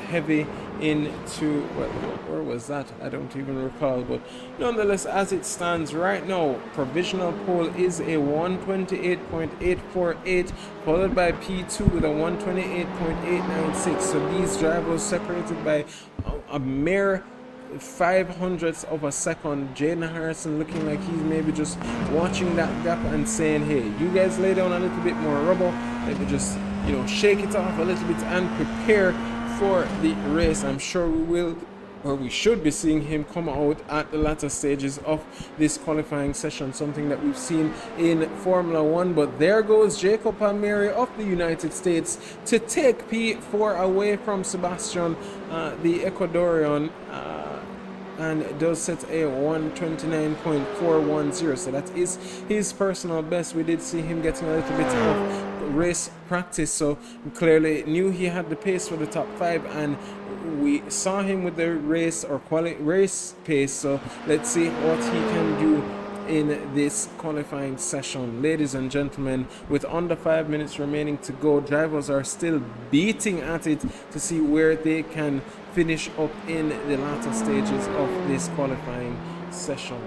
heavy into, well, where was that? I don't even recall. But nonetheless, as it stands right now, provisional pole is a 128.848, followed by P2 with a 128.896. So these drivers separated by a mere 0.05 of a second. Jaden Harrison looking like he's maybe just watching that gap and saying, hey, you guys lay down a little bit more rubble, maybe just, you know, shake it off a little bit and prepare for the race. I'm sure we will, or we should be seeing him come out at the latter stages of this qualifying session, something that we've seen in Formula 1. But there goes Jacob Palmieri of the United States to take P4 away from Sebastian, the Ecuadorian, and does set a 129.410. So that is his personal best. We did see him getting a little bit of race practice, so clearly knew he had the pace for the top 5, and we saw him with the race pace. So let's see what he can do in this qualifying session. Ladies and gentlemen, with under 5 minutes remaining to go, drivers are still beating at it to see where they can finish up in the latter stages of this qualifying session.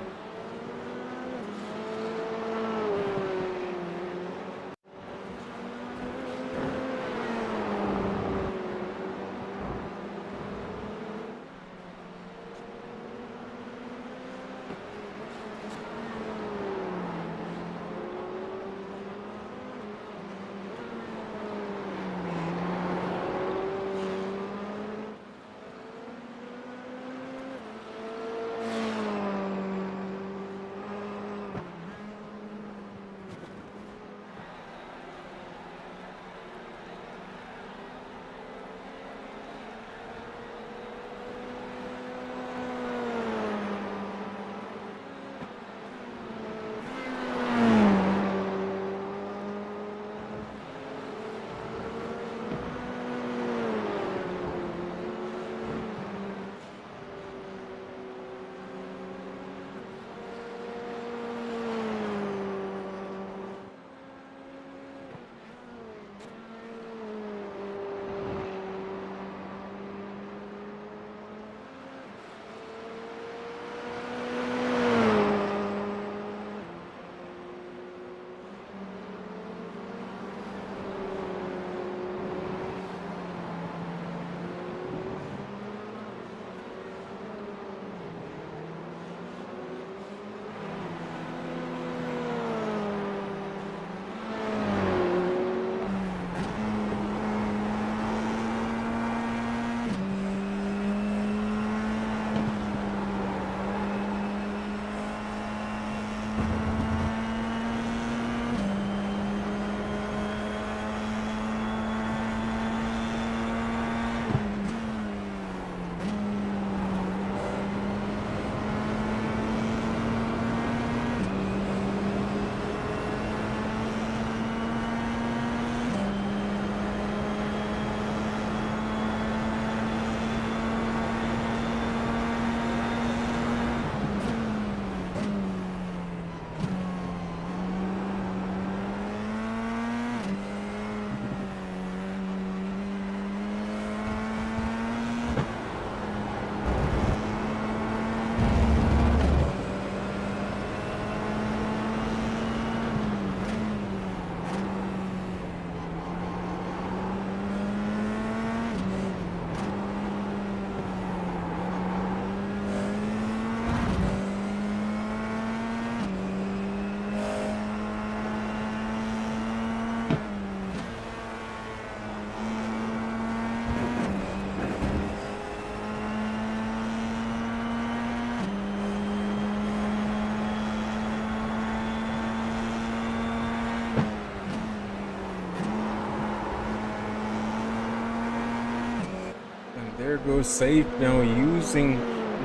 there goes Saif now using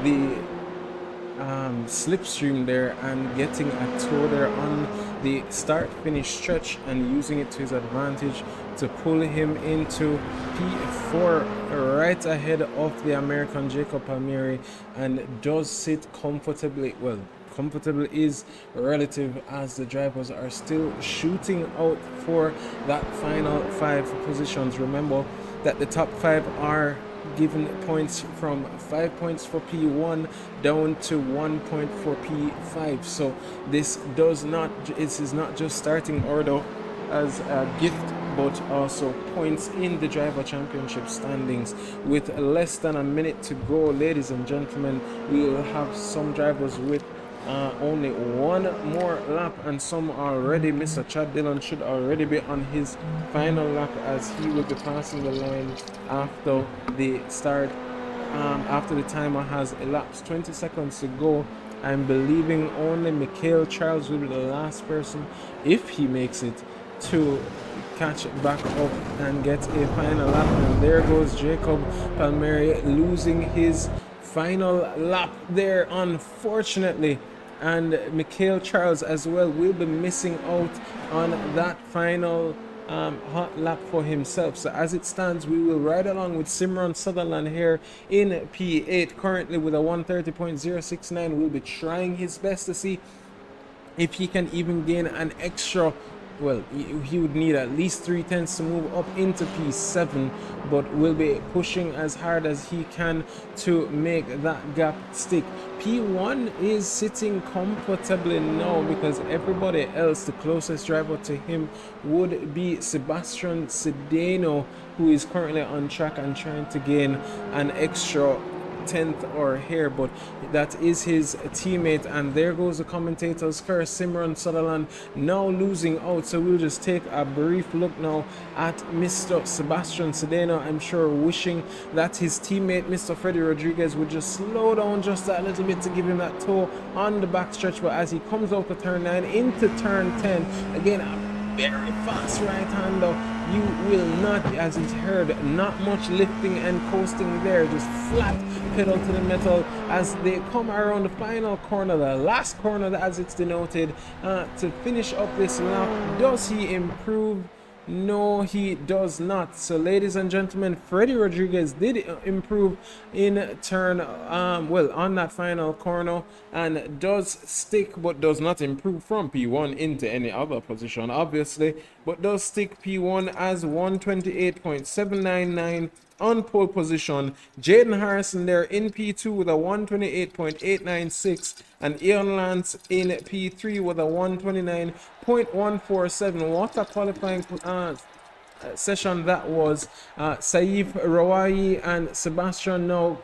the slipstream there and getting a toe there on the start finish stretch and using it to his advantage to pull him into P4 right ahead of the American Jacob Palmieri, and does sit comfortably. Well, comfortable is relative as the drivers are still shooting out for that final 5 positions. Remember that the top 5 are given points from 5 points for P1 down to 1 point for P5. So this is not just starting order as a gift, but also points in the driver championship standings. With less than a minute to go, ladies and gentlemen, we will have some drivers with only one more lap, and some already. Mr. Chad Dillon should already be on his final lap as he will be passing the line after the start, after the timer has elapsed. 20 seconds to go. I'm believing only Mikhail Charles will be the last person, if he makes it, to catch back up and get a final lap. And there goes Jacob Palmieri losing his final lap there, unfortunately. And Mikhail Charles as well will be missing out on that final hot lap for himself. So as it stands, we will ride along with Simran Sutherland here in P8 currently with a 130.069. Will be trying his best to see if he can even gain an extra. Well, he would need at least 3/10 to move up into P7, but will be pushing as hard as he can to make that gap stick. P1 is sitting comfortably now because everybody else, the closest driver to him would be Sebastian Sedeno, who is currently on track and trying to gain an extra 10th or here, but that is his teammate. And there goes the commentator's curse. Simran Sutherland now losing out, so we'll just take a brief look now at Mr. Sebastian Sedeno. I'm sure wishing that his teammate Mr. Freddie Rodriguez would just slow down just a little bit to give him that toe on the back stretch, but as he comes out of turn 9 into turn 10, again a very fast right hander, you will not, as it's heard, not much lifting and coasting there, just flat pedal to the metal as they come around the final corner, the last corner as it's denoted, to finish up this lap. Does he improve? No, he does not. So ladies and gentlemen, Freddie Rodriguez did improve in turn on that final corner, and does stick but does not improve from P1 into any other position obviously, but does stick P1 as 128.799 on pole position. Jaden Harrison there in P2 with a 128.896, and Ian Lance in P3 with a 129.147. What a qualifying session that was. Saif Rawai and Sebastian now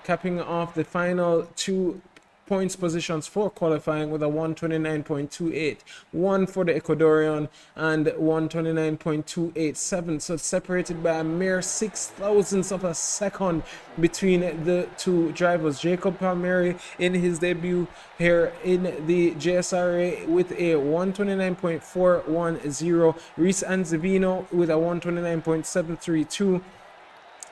capping off the final 2 points positions for qualifying with a 129.28, one for the Ecuadorian and 129.287, so separated by a mere 6,000ths of a second between the two drivers. Jacob Palmieri in his debut here in the JSRA with a 129.410, Reese Anzavino with a 129.732.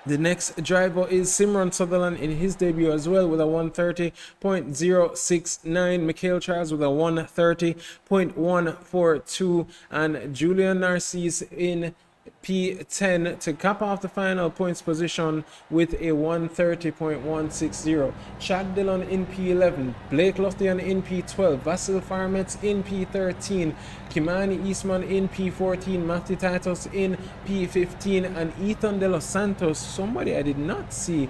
The next driver is Simran Sutherland in his debut as well with a 130.069, Mikhail Charles with a 130.142, and Julian Narcisse in P10 to cap off the final points position with a 130.160. Chad Dillon in P11, Blake Lothian in P12, Vasil Farmetz in P13, Kimani Eastman in P14, Matthew Titus in P15, and Ethan De Los Santos, somebody I did not see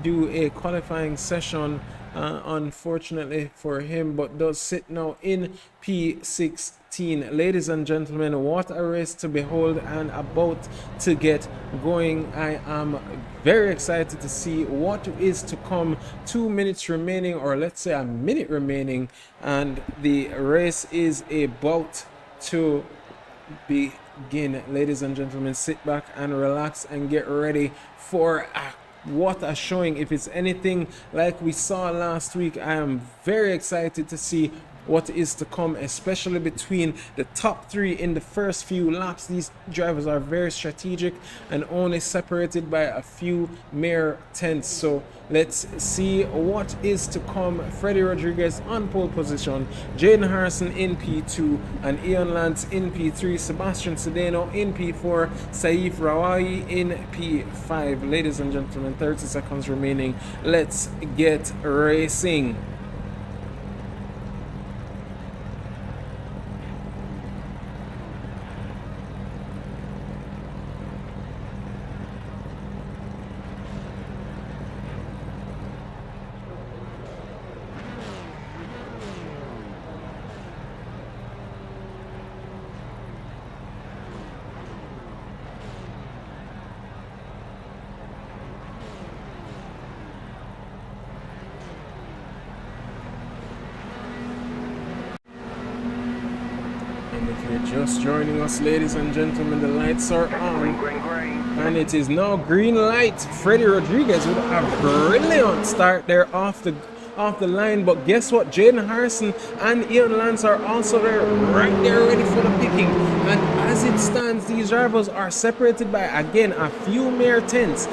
do a qualifying session unfortunately for him, but does sit now in P16. Ladies and gentlemen, what a race to behold and about to get going. I am very excited to see what is to come. 2 minutes remaining, or let's say a minute remaining, and the race is about to begin. Ladies and gentlemen, sit back and relax and get ready for what a showing. If it's anything like we saw last week, I am very excited to see what is to come, especially between the top three in the first few laps. These drivers are very strategic and only separated by a few mere tenths. So let's see what is to come. Freddie Rodriguez on pole position, Jaden Harrison in P2, and Ian Lance in P3, Sebastian Sedeno in P4, Saif Rawai in P5. Ladies and gentlemen, 30 seconds remaining. Let's get racing. And if you're just joining us, ladies and gentlemen, the lights are on. And it is now green light. Freddie Rodriguez with a brilliant start there off the line. But guess what? Jaden Harrison and Ian Lance are also there, right there, ready for the picking. And as it stands, these drivers are separated by, again, a few mere tenths.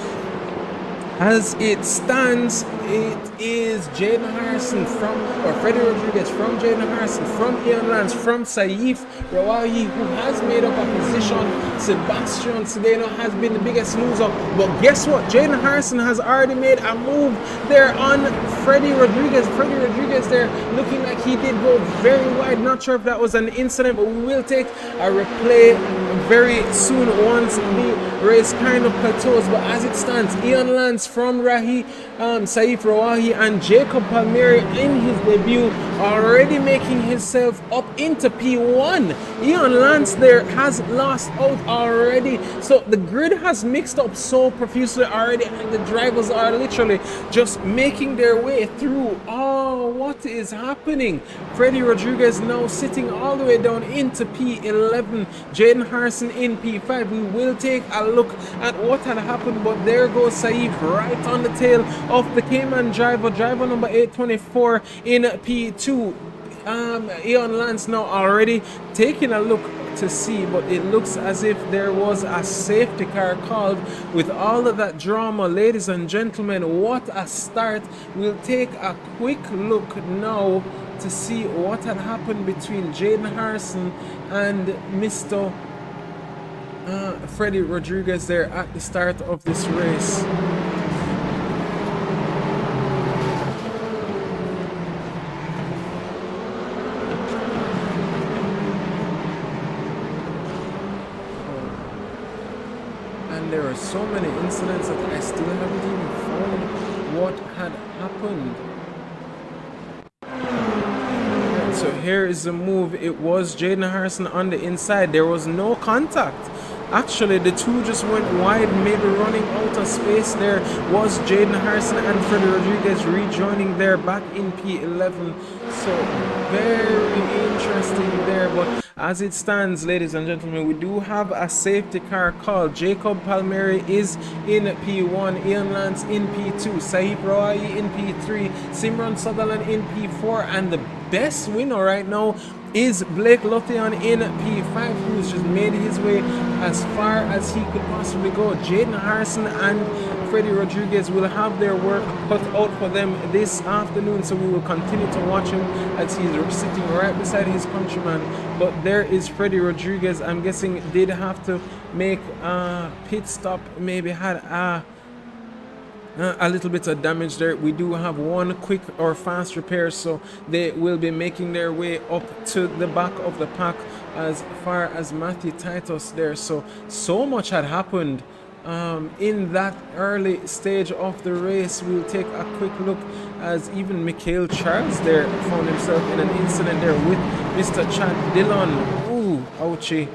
As it stands, it is Jaden Harrison Freddie Rodriguez from Jaden Harrison, from Ian Lance, from Saif Rawahi, who has made up a position. Sebastian Sedeno has been the biggest loser. But guess what? Jaden Harrison has already made a move there on Freddie Rodriguez. Freddie Rodriguez there looking like he did go very wide. Not sure if that was an incident, but we will take a replay very soon once the race kind of plateaus. But as it stands, Ian Lance from Saif Rawahi and Jacob Palmieri in his debut already making himself up into P1. Ian Lance there has lost out already. So the grid has mixed up so profusely already, and the drivers are literally just making their way through. Oh, what is happening? Freddie Rodriguez now sitting all the way down into P11. Jaden Harrison in P5. We will take a look at what had happened, but there goes Saif right on the tail of the Cayman driver number 824 in P2. Ian Lance now already taking a look to see, but it looks as if there was a safety car called. With all of that drama, ladies and gentlemen, what a start. We'll take a quick look now to see what had happened between Jaden Harrison and Mr. Freddie Rodriguez there at the start of this race. And there are so many incidents that I still haven't even found what had happened. So here is the move. It was Jaden Harrison on the inside. There was no contact. Actually, the two just went wide, maybe running out of space. There was Jaden Harrison and Freddie Rodriguez rejoining there back in P11. So very interesting there. But as it stands, ladies and gentlemen, we do have a safety car called. Jacob Palmieri is in P1, Ian Lance in P2, Saif Rawai in P3, Simran Sutherland in P4, and the best winner right now is Blake Lothian in P5, who's just made his way as far as he could possibly go. Jaden Harrison and Freddie Rodriguez will have their work cut out for them this afternoon, so we will continue to watch him as he's sitting right beside his countryman. But there is Freddie Rodriguez. I'm guessing did have to make a pit stop, maybe had a little bit of damage there. We do have one quick or fast repair, so they will be making their way up to the back of the pack as far as Matthew Titus there. So much had happened in that early stage of the race. We'll take a quick look as even Mikhail Charles there found himself in an incident there with Mr. Chad Dillon. Ooh, ouchie.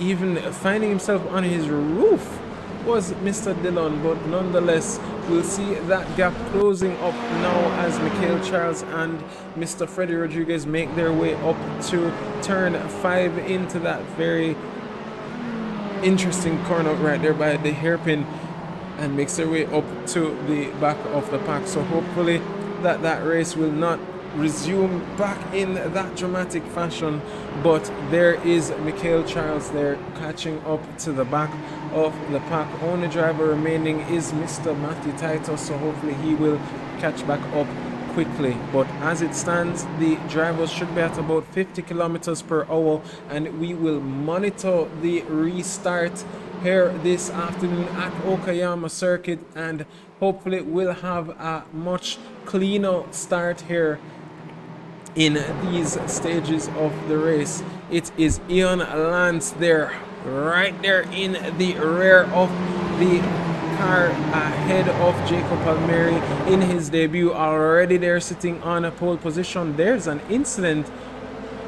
Even finding himself on his roof was Mr. Dillon, but nonetheless, we'll see that gap closing up now as Mikhail Charles and Mr. Freddie Rodriguez make their way up to turn 5 into that very interesting corner right there by the hairpin, and makes their way up to the back of the pack. So hopefully that race will not resume back in that dramatic fashion, but there is Michael Charles there catching up to the back of the pack. Only driver remaining is Mr. Matthew Titus, so hopefully he will catch back up quickly. But as it stands, the drivers should be at about 50 kilometers per hour, and we will monitor the restart here this afternoon at Okayama Circuit, and hopefully we'll have a much cleaner start here in these stages of the race. It is Ian Lance there, right there in the rear of the car, ahead of Jacob Palmieri in his debut. Already they're sitting on a pole position. There's an incident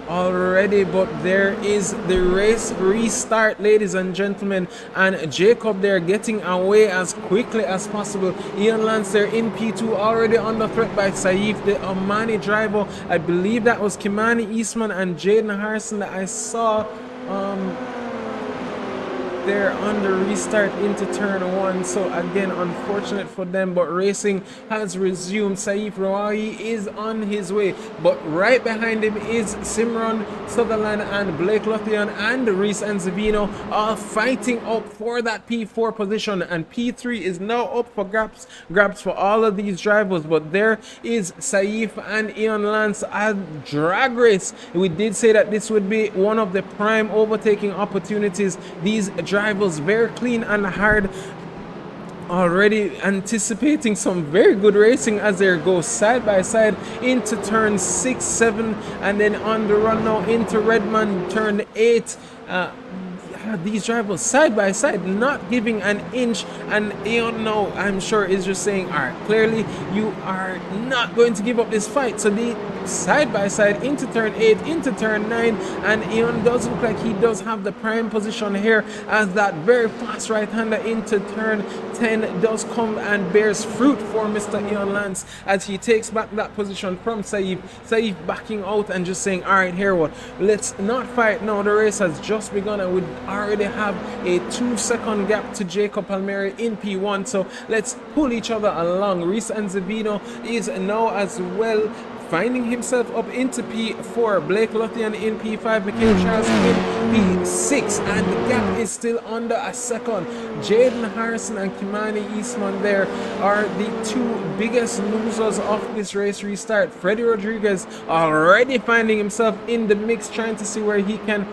already, but there is the race restart, ladies and gentlemen, and Jacob there getting away as quickly as possible. Ian Lance there in P2, already under threat by Saif, the Omani driver. I believe that was Kimani Eastman and Jaden Harrison that I saw there on the restart into turn 1. So again, unfortunate for them, but racing has resumed. Saif Rawai is on his way, but right behind him is Simran Sutherland and Blake Lothian and Reese Anzavino, all fighting up for that P4 position, and P3 is now up for grabs for all of these drivers. But there is Saif and Ian Lance, a drag race. We did say that this would be one of the prime overtaking opportunities. These drivers very clean and hard, already anticipating some very good racing as they go side by side into turn 6, 7, and then on the run now into Redmond turn 8. These drivers side by side, not giving an inch, and Ian now, I'm sure, is just saying, all right, clearly you are not going to give up this fight. So the side by side into turn 8, into turn 9, and Ian does look like he does have the prime position here, as that very fast right-hander into turn 10 does come and bears fruit for Mr. Ian Lance as he takes back that position from Saif. Saif backing out and just saying, all right, here what, let's not fight now, the race has just begun, and we already have a 2-second gap to Jacob Palmieri in P1, so let's pull each other along. Reese Anzavino is now as well finding himself up into P4, Blake Lothian in P5, Michael Charles in P6, and the gap is still under a second. Jaden Harrison and Kimani Eastman there are the two biggest losers of this race restart. Freddie Rodriguez already finding himself in the mix, trying to see where he can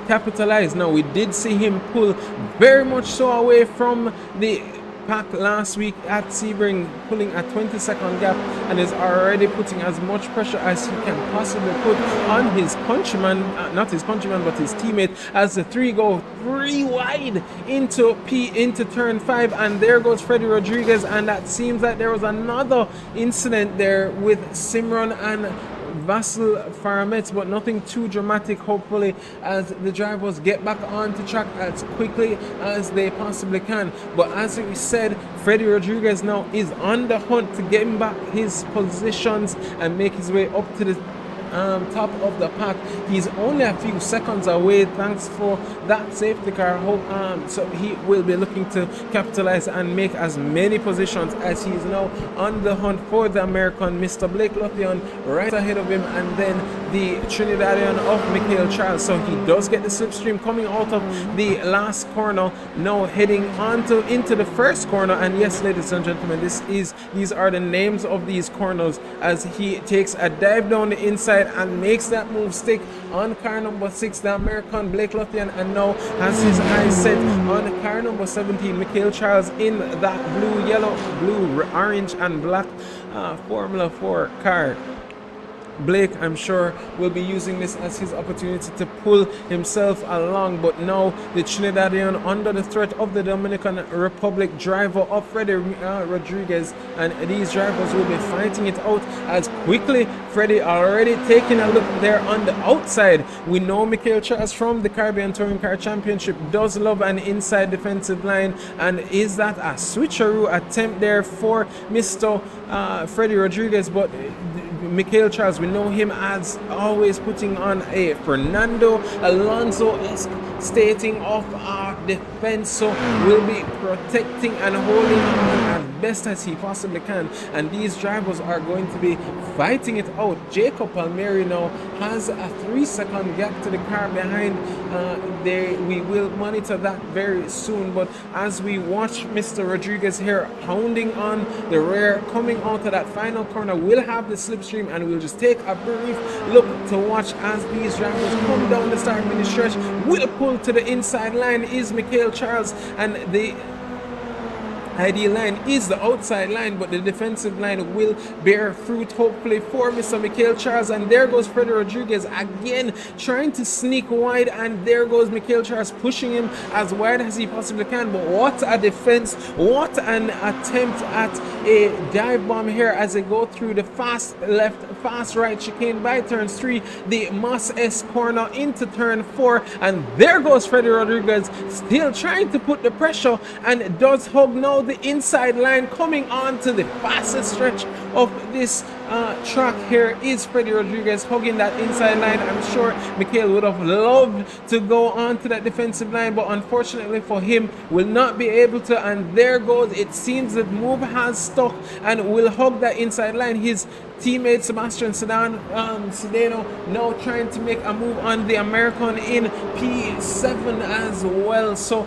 capitalize. Now, we did see him pull very much so away from the pack last week at Sebring, pulling a 20-second gap, and is already putting as much pressure as he can possibly put on his countryman, not his countryman but his teammate, as the three go 3 wide into turn 5, and there goes Freddie Rodriguez. And that seems like there was another incident there with Simran and Vasil Faramets, but nothing too dramatic, hopefully, as the drivers get back onto track as quickly as they possibly can. But as we said, Freddie Rodriguez now is on the hunt to get him back his positions and make his way up to the top of the pack. He's only a few seconds away thanks for that safety car, so he will be looking to capitalize and make as many positions as he's now on the hunt for the American Mr. Blake Lothian right ahead of him, and then the Trinidadian of Michael Charles. So he does get the slipstream coming out of the last corner, now heading into the first corner. And yes, ladies and gentlemen, these are the names of these corners as he takes a dive down the inside and makes that move stick on car number 6, the American Blake Lothian, and now has his eyes set on car number 17, Michael Charles, in that blue, orange and black Formula 4 car. Blake, I'm sure, will be using this as his opportunity to pull himself along, but now the Trinidadian under the threat of the Dominican Republic driver of Freddie Rodriguez, and these drivers will be fighting it out as quickly. Freddie already taking a look there on the outside. We know Michael Charles from the Caribbean Touring Car Championship does love an inside defensive line, and is that a switcheroo attempt there for Mr. Freddie Rodriguez? But Michael Charles, we know him as always putting on a Fernando Alonso-esque stating of our defense, so we'll be protecting and holding on as best as he possibly can, and these drivers are going to be fighting it out. Jacob Palmieri now has a 3-second gap to the car behind. We will monitor that very soon, but as we watch Mr. Rodriguez here hounding on the rear, coming out of that final corner, we'll have the slipstream and we'll just take a brief look to watch as these drivers come down the start finish stretch. Will pull to the inside line is Michael Charles, and the ID line is the outside line, but the defensive line will bear fruit hopefully for Mr. Michael Charles. And there goes Freddie Rodriguez again trying to sneak wide, and there goes Michael Charles pushing him as wide as he possibly can. But what a defense, what an attempt at a dive bomb here as they go through the fast left, fast right chicane by turns 3, the Moss S corner into turn 4, and there goes Freddie Rodriguez still trying to put the pressure, and does hug now the inside line. Coming on to the fastest stretch of this track here is Freddie Rodriguez hugging that inside line. I'm sure Mikhail would have loved to go on to that defensive line, but unfortunately for him will not be able to, and there goes, it seems that move has stuck and will hug that inside line. His teammate Sebastian Sedano now trying to make a move on the American in P7 as well. So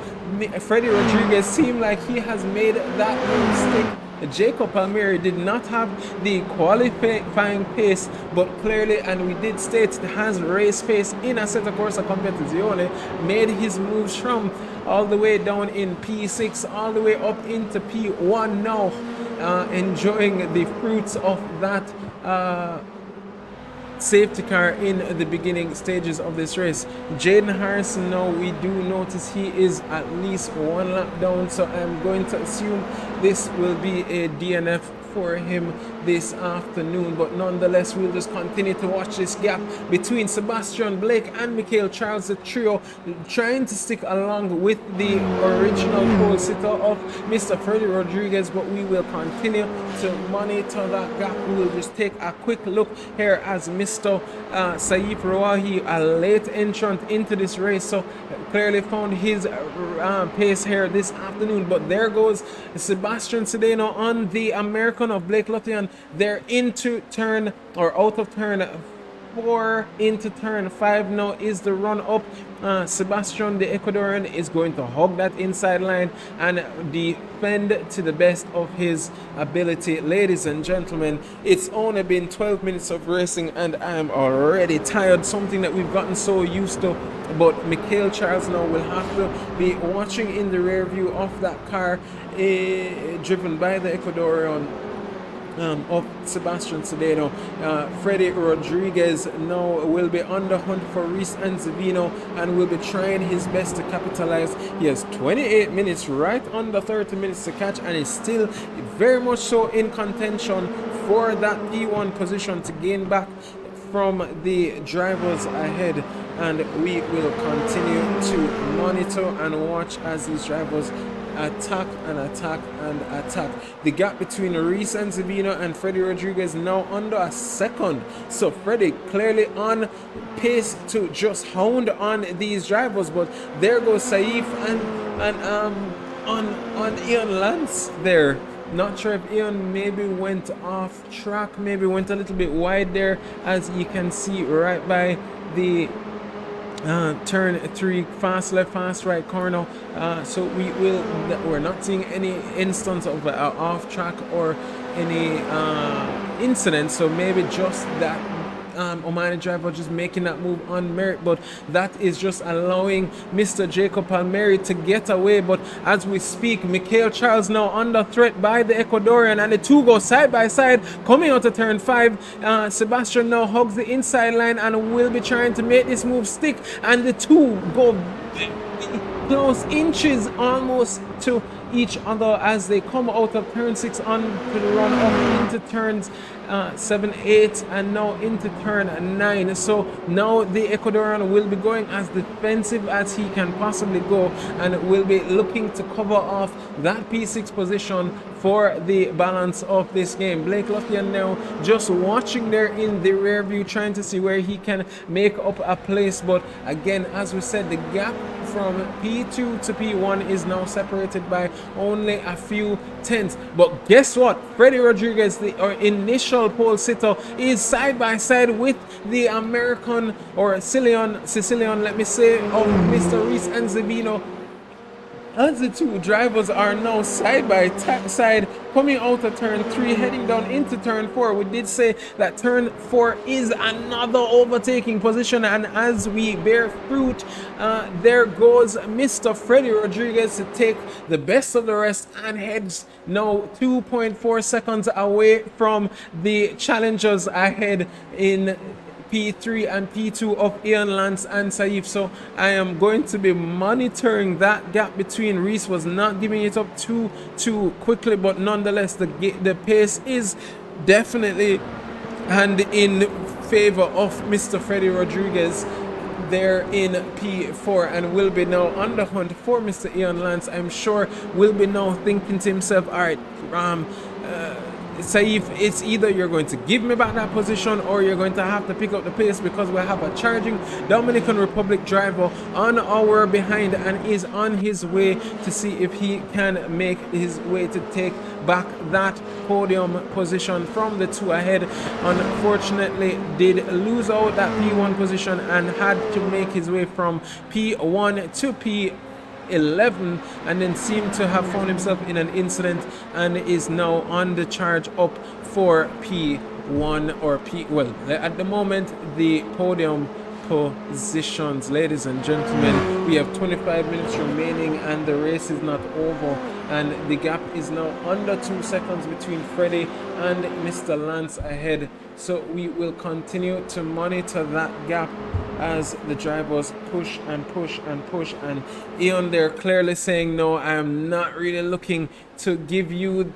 Freddie Rodriguez seemed like he has made that move stick. Jacob Palmieri did not have the qualifying pace, but clearly, and we did state, has race pace in Assetto Corsa Competizione, made his moves from all the way down in P6 all the way up into P1 now, enjoying the fruits of that safety car in the beginning stages of this race. Jaden Harrison now, we do notice he is at least one lap down, so I'm going to assume this will be a DNF for him this afternoon, but nonetheless we'll just continue to watch this gap between Sebastian Blake and Michael Charles, the trio trying to stick along with the original pole sitter of Mr. Freddie Rodriguez, but we will continue to monitor that gap. We will just take a quick look here as Mr. Saif Rawahi, a late entrant into this race, so clearly found his pace here this afternoon. But there goes Sebastian Sedano on the American of Blake Lothian. They're into turn, or out of turn 4 into turn 5 now is the run up. Sebastian, the Ecuadorian, is going to hug that inside line and defend to the best of his ability. Ladies and gentlemen, it's only been 12 minutes of racing and I'm already tired, something that we've gotten so used to. But Michael Charles now will have to be watching in the rear view of that car driven by the Ecuadorian of Sebastian Sedano. Freddie Rodriguez now will be on the hunt for Reese Anzavino and will be trying his best to capitalize. He has 28 minutes, right under 30 minutes to catch, and is still very much so in contention for that P1 position to gain back from the drivers ahead. And we will continue to monitor and watch as these drivers attack and attack and attack. The gap between Reese Anzavino and Freddie Rodriguez now under a second, so Freddie clearly on pace to just hound on these drivers. But there goes Saif and on Ian Lance there. Not sure if Ian maybe went off track, maybe went a little bit wide there, as you can see right by the turn 3 fast left fast right corner. So we're not seeing any instance of off track or any incident, so maybe just that Omani driver just making that move on merit, but that is just allowing Mr. Jacob Palmieri to get away. But as we speak, Michael Charles now under threat by the Ecuadorian, and the two go side by side coming out of turn 5. Sebastian now hugs the inside line and will be trying to make this move stick, and the two go close inches almost to each other as they come out of turn 6 on to the run up into turns 7, 8, and now into turn 9. So now the Ecuadorian will be going as defensive as he can possibly go and will be looking to cover off that P6 position for the balance of this game. Blake Lothian now just watching there in the rear view, trying to see where he can make up a place. But again, as we said, the gap from P2 to P1 is now separated by only a few tenths. But guess what? Freddie Rodriguez, our initial pole sitter, is side by side with the American or Sicilian, let me say, of Mr. Reese and Zavino, as the two drivers are now side by side coming out of turn 3 heading down into turn 4. We did say that turn 4 is another overtaking position, and as we bear fruit, there goes Mr. Freddie Rodriguez to take the best of the rest and heads now 2.4 seconds away from the challengers ahead in P3 and P2 of Ian, Lance and Saif. So I am going to be monitoring that gap between. Reese was not giving it up too quickly, but nonetheless the pace is definitely and in favor of Mr. Freddie Rodriguez there in P4, and will be now on the hunt for Mr. Ian Lance. I'm sure will be now thinking to himself, all right, Saif, it's either you're going to give me back that position or you're going to have to pick up the pace, because we have a charging Dominican Republic driver on our behind and is on his way to see if he can make his way to take back that podium position from the two ahead. Unfortunately did lose out that P1 position and had to make his way from P1 to P11, and then seemed to have found himself in an incident and is now on the charge up for P1 or well, at the moment the podium positions, ladies and gentlemen. We have 25 minutes remaining and the race is not over, and the gap is now under 2 seconds between Freddie and Mr. Lance ahead. So we will continue to monitor that gap as the drivers push and push and push, and Ian there clearly saying, no, I am not really looking to give you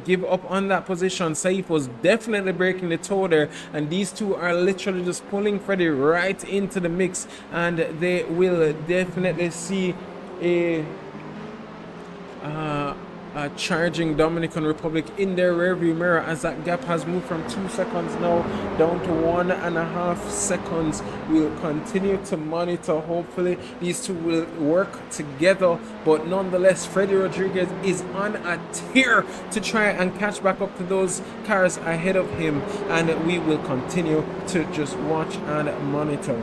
give up on that position. Saif was definitely breaking the toe there, and these two are literally just pulling Freddie right into the mix, and they will definitely see a charging Dominican Republic in their rearview mirror, as that gap has moved from 2 seconds now down to 1.5 seconds. We'll continue to monitor. Hopefully these two will work together, but nonetheless Freddie Rodriguez is on a tear to try and catch back up to those cars ahead of him, and we will continue to just watch and monitor.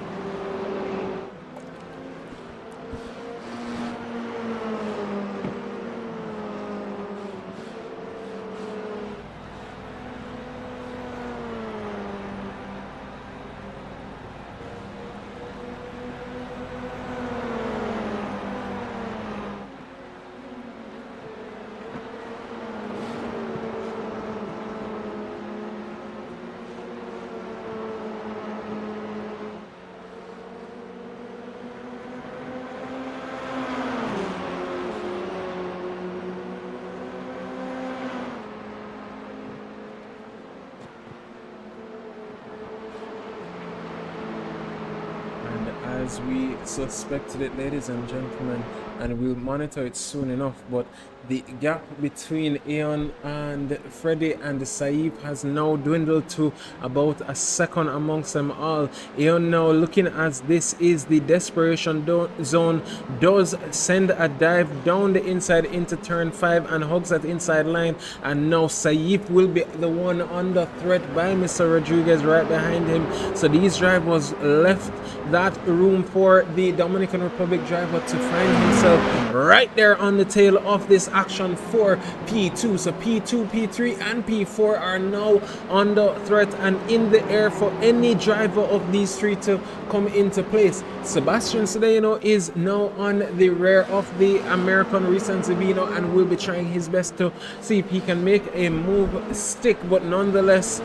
As we suspected it, ladies and gentlemen, and we'll monitor it soon enough, but the gap between Ian and Freddie and Saif has now dwindled to about a second amongst them all. Ian now, looking as this is the desperation zone, does send a dive down the inside into turn 5 and hugs that inside line, and now Saif will be the one under threat by Mr. Rodriguez right behind him. So these drivers left that room for the Dominican Republic driver to find himself right there on the tail of this action for P2. So P2, P3 and P4 are now under threat and in the air for any driver of these three to come into place. Sebastian Sedeno is now on the rear of the American Reese and Zavino and will be trying his best to see if he can make a move stick, but nonetheless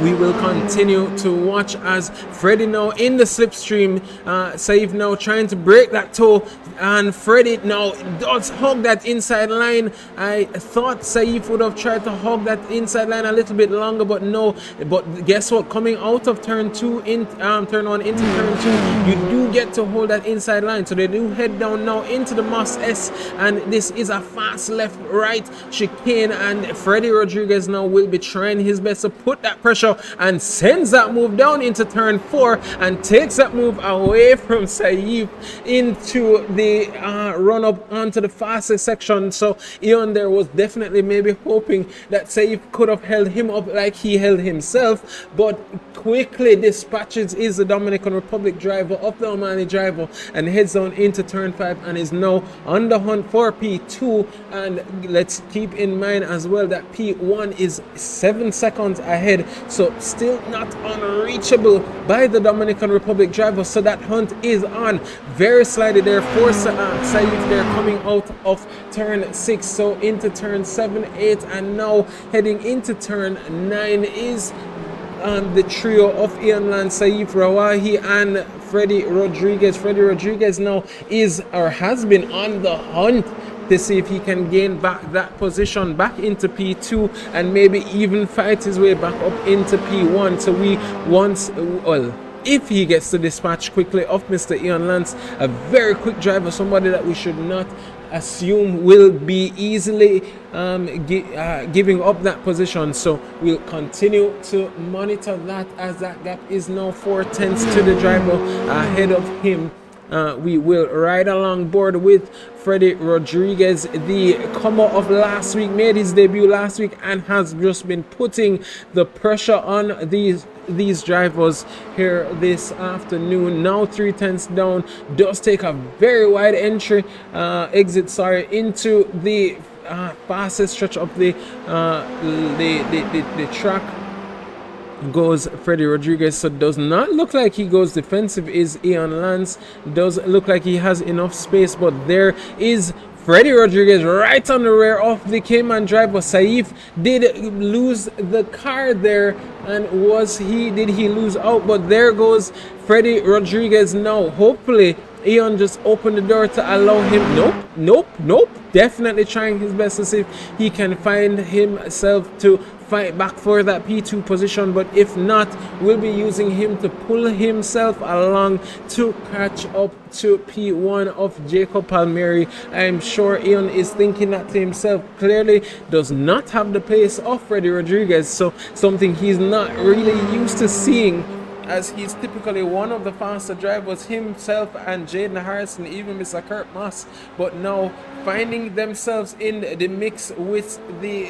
we will continue to watch as Freddie now in the slipstream. Saif now trying to break that toe, and Freddie now does hug that inside line. I thought Saif would have tried to hug that inside line a little bit longer, but no. But guess what? Coming out of turn 2 in turn 1 into turn 2, you do get to hold that inside line. So they do head down now into the Moss S, and this is a fast left right chicane, and Freddie Rodriguez now will be trying his best to put that pressure pressure and sends that move down into turn 4 and takes that move away from Saif into the run up onto the fastest section. So Ian there was definitely maybe hoping that Saif could have held him up like he held himself, but quickly dispatches is the Dominican Republic driver of the Omani driver and heads down into turn 5 and is now on the hunt for P2. And let's keep in mind as well that P1 is 7 seconds ahead, so still not unreachable by the Dominican Republic driver. So that hunt is on. Very slightly there for Saif there coming out of turn 6, so into turn 7, 8, and now heading into turn 9 is the trio of Ian Lance, Saif Rawahi, and Freddie Rodriguez. Freddie Rodriguez now is or has been on the hunt to see if he can gain back that position back into P2 and maybe even fight his way back up into P1. So we once, well, if he gets to dispatch quickly of Mr. Ian Lance, a very quick driver, somebody that we should not assume will be easily giving up that position. So we'll continue to monitor that as that gap is now 4/10 to the driver ahead of him. We will ride along board with Freddie Rodriguez, the comer of last week, made his debut last week and has just been putting the pressure on these drivers here this afternoon. Now 3/10 down, does take a very wide exit into the fastest stretch of the track. Goes Freddie Rodriguez. So does not look like he goes defensive is Ian Lance. Does look like he has enough space, but there is Freddie Rodriguez right on the rear of the Cayman driver. Saif did lose the car there, and did he lose out? But there goes Freddie Rodriguez now. Hopefully Ian just opened the door to allow him. Nope. Definitely trying his best to see if he can find himself to fight back for that P2 position, but if not, we'll be using him to pull himself along to catch up to P1 of Jacob Palmieri. I'm sure Ian is thinking that to himself. Clearly does not have the pace of Freddie Rodriguez, so something he's not really used to seeing, as he's typically one of the faster drivers himself and Jaden Harrison, even Mr. Kurt Moss, but now finding themselves in the mix with the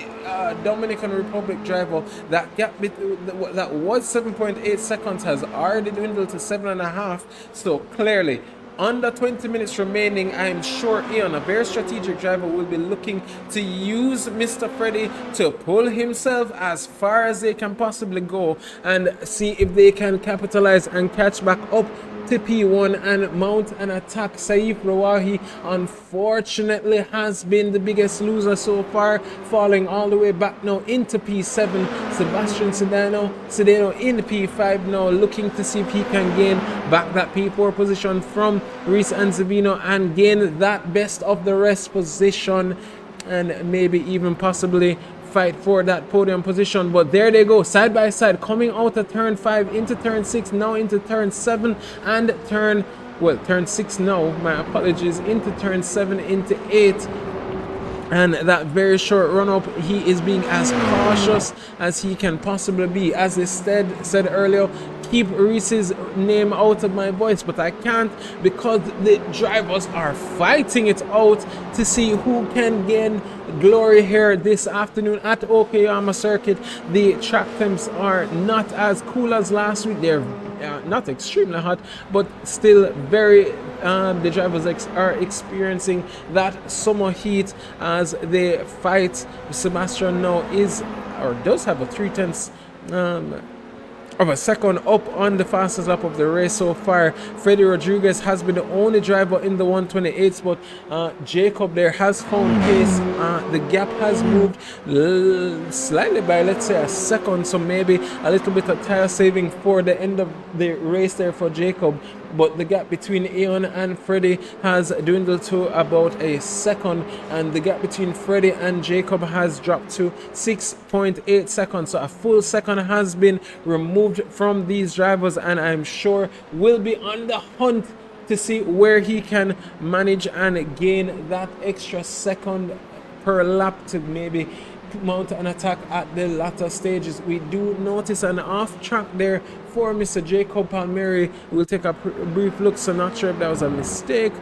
Dominican Republic driver. That gap that was 7.8 seconds has already dwindled to 7.5. So clearly, under 20 minutes remaining, I'm sure Ian, a very strategic driver, will be looking to use Mr. Freddie to pull himself as far as they can possibly go and see if they can capitalize and catch back up to P1 and mount an attack. Saif Rawahi unfortunately has been the biggest loser so far, falling all the way back now into P7. Sebastian Sedano in P5 now, looking to see if he can gain back that P4 position from Reese Anzavino and gain that best of the rest position, and maybe even possibly fight for that podium position. But there they go, side by side, coming out of turn 5 into turn 6, now into turn 7 and turn 6 now, my apologies, into turn 7 into 8. And that very short run up, he is being as cautious as he can possibly be. As I said earlier, keep Reese's name out of my voice, but I can't, because the drivers are fighting it out to see who can gain glory here this afternoon at Okayama Circuit. The track temps are not as cool as last week. They're not extremely hot, but still very the drivers are experiencing that summer heat as they fight. Sebastian now does have a 3/10 of a second up on the fastest lap of the race so far. Freddie Rodriguez has been the only driver in the 128s, but Jacob there has found pace. The gap has moved slightly by, let's say, a second, so maybe a little bit of tire saving for the end of the race there for Jacob. But the gap between Ian and Freddie has dwindled to about a second, and the gap between Freddie and Jacob has dropped to 6.8 seconds. So a full second has been removed from these drivers, and I'm sure will be on the hunt to see where he can manage and gain that extra second per lap to maybe mount an attack at the latter stages. We do notice an off track there for Mr. Jacob Palmieri. We'll take a brief look, so not sure if that was a mistake.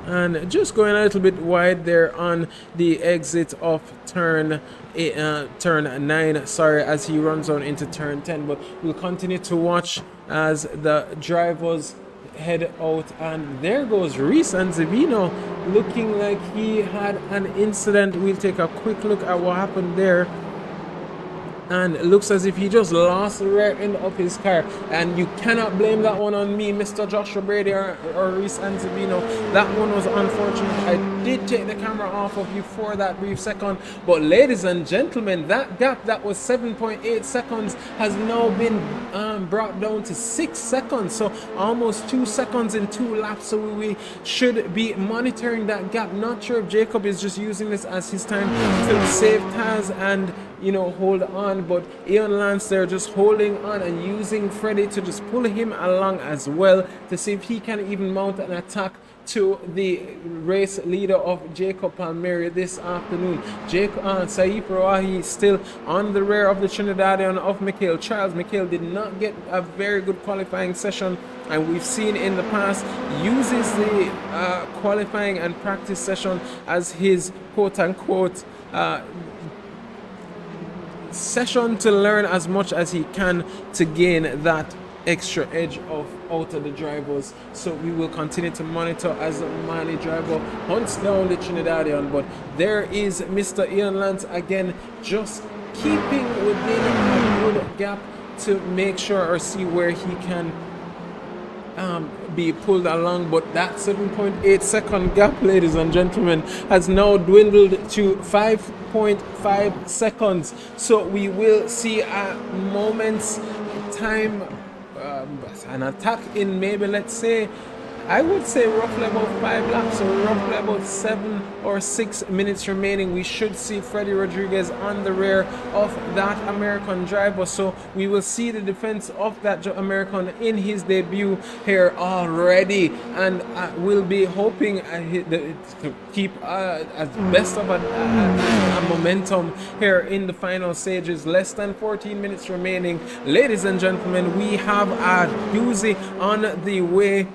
And just going a little bit wide there on the exit of turn 9, sorry, as he runs on into turn 10. But we'll continue to watch as the drivers head out, and there goes Reese Anzavino, looking like he had an incident. We'll take a quick look at what happened there. And it looks as if he just lost the rear end of his car, and you cannot blame that one on me, Mr. Joshua Brady or Reese Anzavino. That one was unfortunate. I did take the camera off of you for that brief second, but ladies and gentlemen, that gap that was 7.8 seconds has now been brought down to 6 seconds, so almost 2 seconds in 2 laps. So we should be monitoring that gap. Not sure if Jacob is just using this as his time to save tires and, you know, hold on, but Ian Lance there just holding on and using Freddie to just pull him along as well to see if he can even mount an attack to the race leader of Jacob Palmieri this afternoon. Saif Rawahi still on the rear of the Trinidadian of Mikhail Charles. Mikhail did not get a very good qualifying session, and we've seen in the past uses the qualifying and practice session as his quote-unquote session to learn as much as he can to gain that extra edge out of the drivers. So we will continue to monitor as the Mali driver hunts down the Trinidadian. But there is Mr. Ian Lance again, just keeping within a good gap to make sure or see where he can be pulled along. But that 7.8 second gap, ladies and gentlemen, has now dwindled to 5.5 seconds. So we will see a moment's time, an attack in maybe, let's say, I would say roughly about 5 laps, or roughly about 7 or 6 minutes remaining. We should see Freddie Rodriguez on the rear of that American driver. So we will see the defense of that American in his debut here already, and we'll be hoping to keep as best of a momentum here in the final stages. Less than 14 minutes remaining. Ladies and gentlemen, we have a doozy on the way.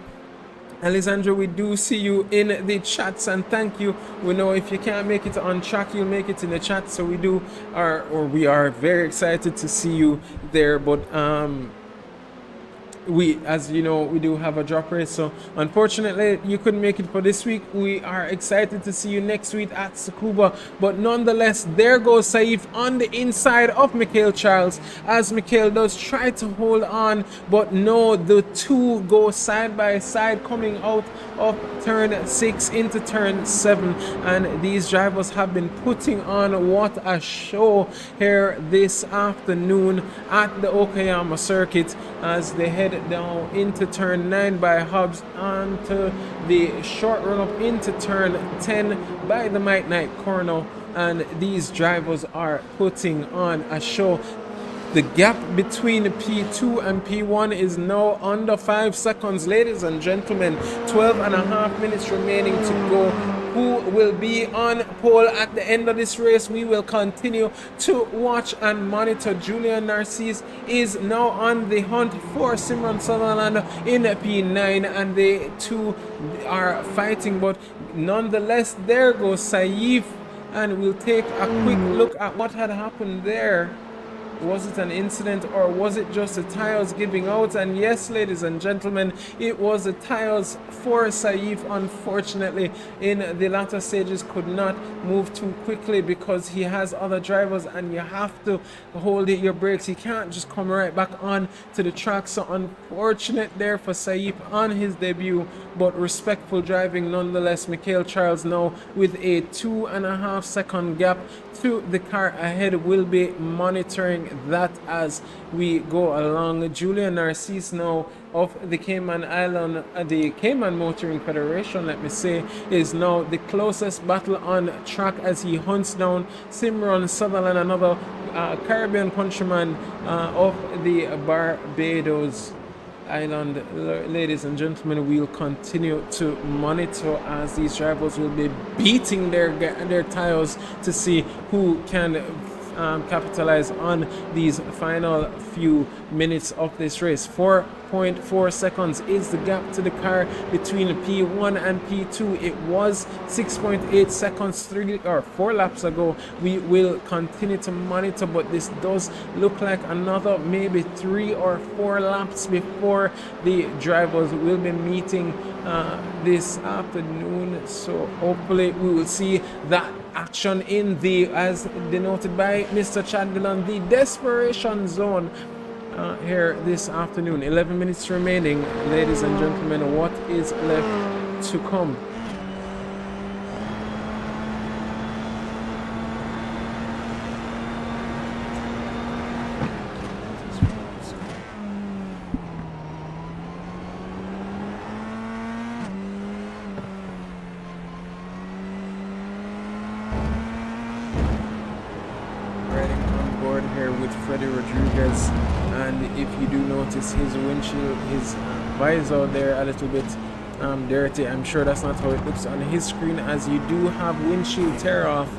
Alessandro, we do see you in the chats, and thank you. We know if you can't make it on track, you'll make it in the chat. So we are very excited to see you there. But we, as you know, we do have a drop race, so unfortunately you couldn't make it for this week. We are excited to see you next week at Tsukuba, but nonetheless, there goes Saif on the inside of Mikhail Charles, as Mikhail does try to hold on, but no, the two go side by side coming out of turn 6 into turn 7, and these drivers have been putting on what a show here this afternoon at the Okayama Circuit as they head down into turn 9 by Hobbs, onto the short run up into turn 10 by the Mike Knight Corner, and these drivers are putting on a show. The gap between P2 and P1 is now under 5 seconds, ladies and gentlemen. 12.5 minutes remaining to go. Who will be on pole at the end of this race? We will continue to watch and monitor. Julian Narcisse is now on the hunt for Simran Sutherland in P9, and they two are fighting, but nonetheless, there goes Saif, and we'll take a quick look at what had happened there. Was it an incident, or was it just the tires giving out? And yes, ladies and gentlemen, it was the tires for Saif. Unfortunately, in the latter stages, could not move too quickly because he has other drivers, and you have to hold your brakes. You can't just come right back on to the track. So unfortunate there for Saif on his debut, but respectful driving nonetheless. Mikhail Charles now with a 2.5 second gap to the car ahead. Will be monitoring that as we go along. Julian Narcisse now of the Cayman Island, the Cayman Motoring Federation, let me say, is now the closest battle on track as he hunts down Simran Sutherland, another Caribbean countryman of the Barbados. Island. Ladies and gentlemen, we'll continue to monitor as these drivers will be beating their tires to see who can capitalize on these final few minutes of this race. 4.4 seconds is the gap to the car between P1 and P2. It was 6.8 seconds 3 or 4 laps ago. We will continue to monitor, but this does look like another maybe 3 or 4 laps before the drivers will be meeting this afternoon. So hopefully we will see that action in the, as denoted by Mr. Chad Dillon, the desperation zone here this afternoon. 11 minutes remaining, ladies and gentlemen. What is left to come? Rodriguez, and if you do notice his windshield, his visor there a little bit dirty. I'm sure that's not how it looks on his screen, as you do have windshield tear off,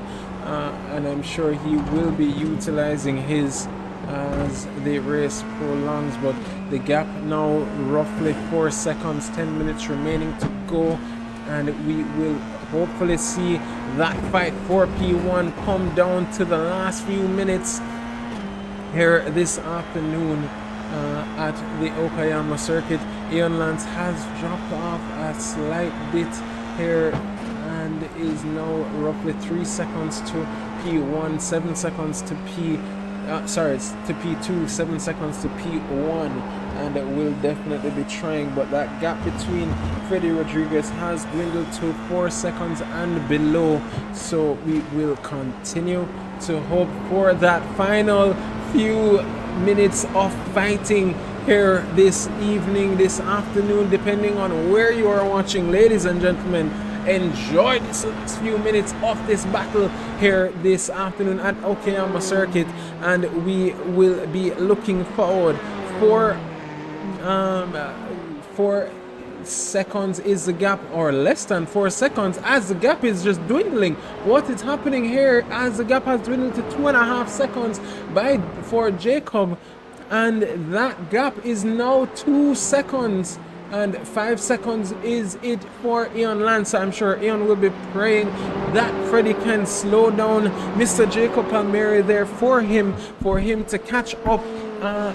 and I'm sure he will be utilizing his as the race prolongs. But the gap now roughly 4 seconds, 10 minutes remaining to go, and we will hopefully see that fight for P1 come down to the last few minutes here this afternoon at the Okayama Circuit. Ian Lance has dropped off a slight bit here and is now roughly 3 seconds to P1, 7 seconds to P2, 7 seconds to P1, and will definitely be trying, but that gap between Freddie Rodriguez has dwindled to 4 seconds and below. So we will continue to hope for that final few minutes of fighting here this evening, this afternoon, depending on where you are watching. Ladies and gentlemen, enjoy this last few minutes of this battle here this afternoon at Okayama Circuit, and we will be looking forward for 4 seconds is the gap, or less than 4 seconds, as the gap is just dwindling. What is happening here, as the gap has dwindled to 2.5 seconds for Jacob, and that gap is now 2 seconds, and 5 seconds is it for Ian Lance. I'm sure Ian will be praying that Freddie can slow down Mr. Jacob Palmieri there for him to catch up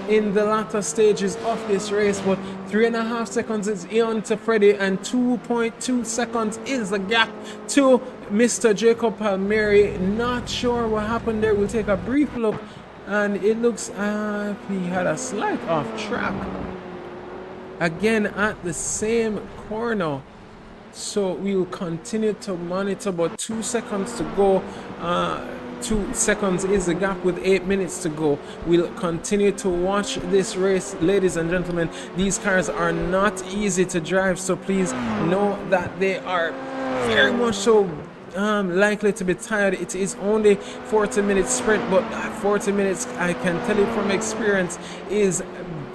in the latter stages of this race. But 3.5 seconds is Ian to Freddie, and 2.2 seconds is the gap to Mr. Jacob Palmieri. Not sure what happened there. We'll take a brief look, and it looks he had a slight off track again at the same corner. So we will continue to monitor, but 2 seconds to go. 2 seconds is the gap with 8 minutes to go. We'll continue to watch this race, ladies and gentlemen. These cars are not easy to drive, so please know that they are very much so likely to be tired. It is only 40 minutes sprint, but 40 minutes, I can tell you from experience, is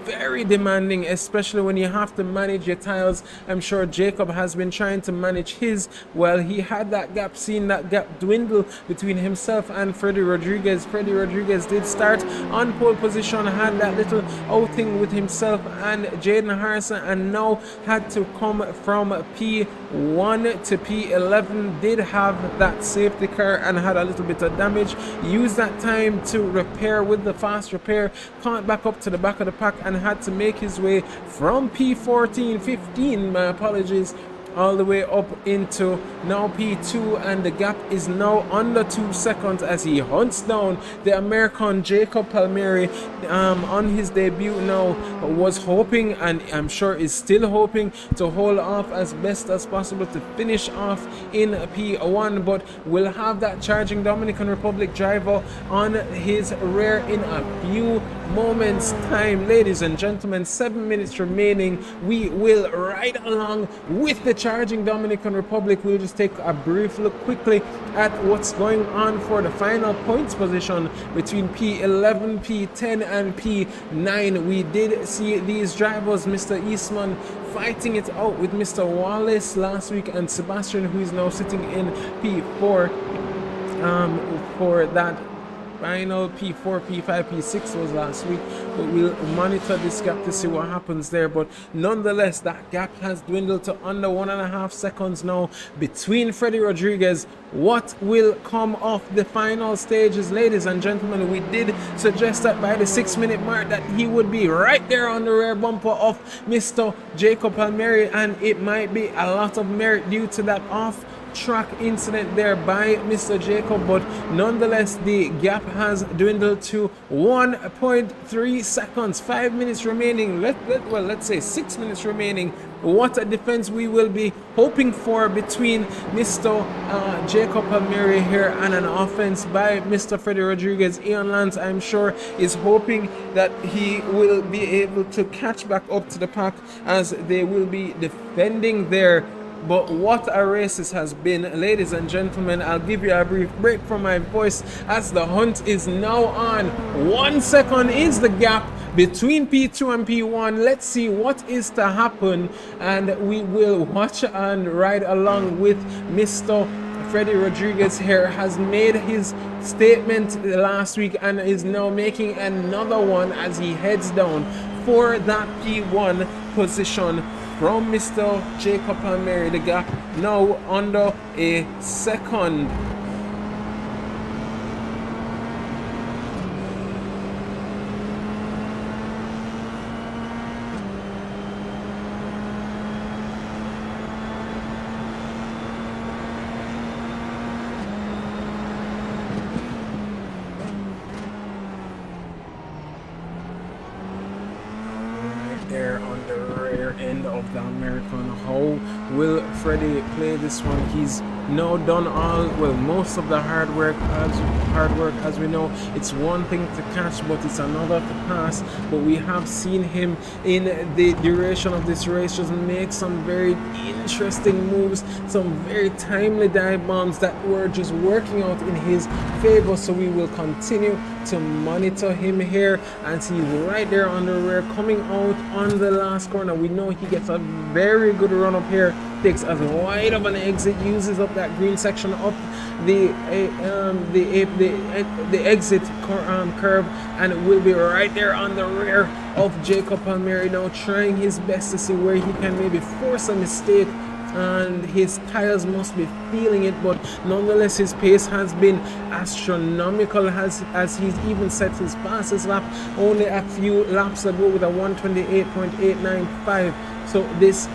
very demanding, especially when you have to manage your tires. I'm sure Jacob has been trying to manage his. Well, he had that gap, seen that gap dwindle between himself and Freddie Rodriguez. Freddie Rodriguez did start on pole position, had that little outing with himself and Jaden Harrison, and now had to come from P1 to P11. Did have that safety car and had a little bit of damage. Used that time to repair with the fast repair, caught back up to the back of the pack, and had to make his way from P15, my apologies, all the way up into now P2, and the gap is now under 2 seconds as he hunts down the American Jacob Palmieri on his debut. Now was hoping, and I'm sure is still hoping, to hold off as best as possible to finish off in P1, but will have that charging Dominican Republic driver on his rear in a few moments time. Ladies and gentlemen, 7 minutes remaining. We will ride along with the charging Dominican Republic. We'll just take a brief look quickly at what's going on for the final points position between P11, P10 and P9. We did see these drivers, Mr. Eastman fighting it out with Mr. Wallace last week, and Sebastian, who is now sitting in P4 for that final P4, P5, P6 was last week, but we'll monitor this gap to see what happens there. But nonetheless, that gap has dwindled to under 1.5 seconds now between Freddie Rodriguez. What will come off the final stages, ladies and gentlemen? We did suggest that by the 6-minute mark that he would be right there on the rear bumper of Mr. Jacob Palmieri, and it might be a lot of merit due to that off track incident there by Mr. Jacob, but nonetheless the gap has dwindled to 1.3 seconds. 5 minutes remaining. Let's say 6 minutes remaining. What a defense we will be hoping for between Mr. Jacob Palmieri here and an offense by Mr. Freddie Rodriguez. Ian Lance, I'm sure, is hoping that he will be able to catch back up to the pack as they will be defending there. But what a race this has been, ladies and gentlemen. I'll give you a brief break from my voice as the hunt is now on. 1 second is the gap between P2 and P1. Let's see what is to happen, and we will watch and ride along with Mr. Freddie Rodriguez here. Has made his statement last week and is now making another one as he heads down for that P1 position from Mr. Jacob Palmieri. The gap now under a second. There on the rear end of the American. How will Freddie play this one? He's now done most of the hard work. As we know, it's one thing to catch, but it's another to pass. But we have seen him in the duration of this race just make some very interesting moves, some very timely dive bombs that were just working out in his favor. So we will continue to monitor him here, and he's right there on the rear, coming out on the last corner. We know he gets a very good run up here, takes as wide of an exit, uses up that green section up the exit curve, and will be right there on the rear of Jacob Palmieri, now trying his best to see where he can maybe force a mistake, and his tires must be feeling it. But nonetheless, his pace has been astronomical as he's even set his fastest lap only a few laps ago with a 128.895. So this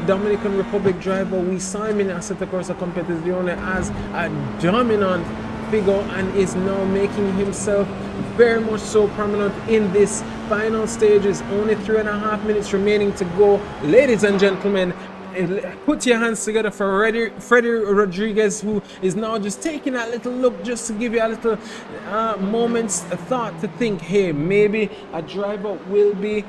Dominican Republic driver, we saw him in Assetto Corsa Competizione as a dominant figure, and is now making himself very much so prominent in this final stages. Only 3.5 minutes remaining to go, ladies and gentlemen. Put your hands together for Freddie Rodriguez, who is now just taking a little look, just to give you a little moment's thought to think, hey, maybe a driver will be,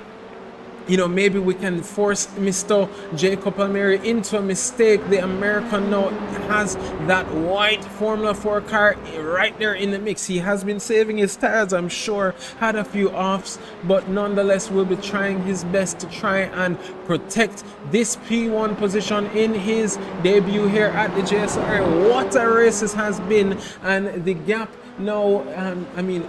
maybe we can force Mr. Jacob Palmieri into a mistake. The American now has that white Formula 4 car right there in the mix. He has been saving his tires, I'm sure, had a few offs, but nonetheless will be trying his best to try and protect this P1 position in his debut here at the JSRA. What a race this has been, and the gap now,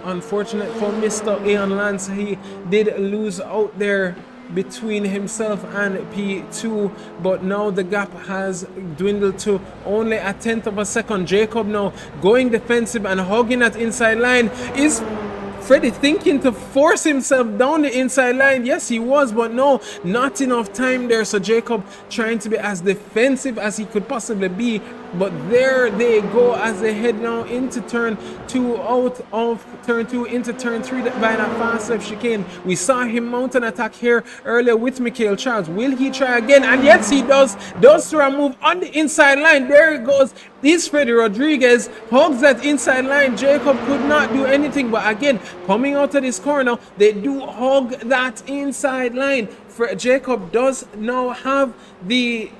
unfortunate for Mr. Ian Lance, he did lose out there between himself and P2, but now the gap has dwindled to only a 1/10 of a second. Jacob now going defensive and hugging that inside line. Is Freddie thinking to force himself down the inside line? Yes, he was, but no, not enough time there. So Jacob trying to be as defensive as he could possibly be, but there they go as they head now into turn 2, out of turn 2 into turn 3 by that fast left chicane. We saw him mount an attack here earlier with Michael Charles. Will he try again? And yes, he does throw a move on the inside line. There it goes. This Freddie Rodriguez hugs that inside line. Jacob could not do anything, but again, coming out of this corner, they do hug that inside line. Jacob does now have the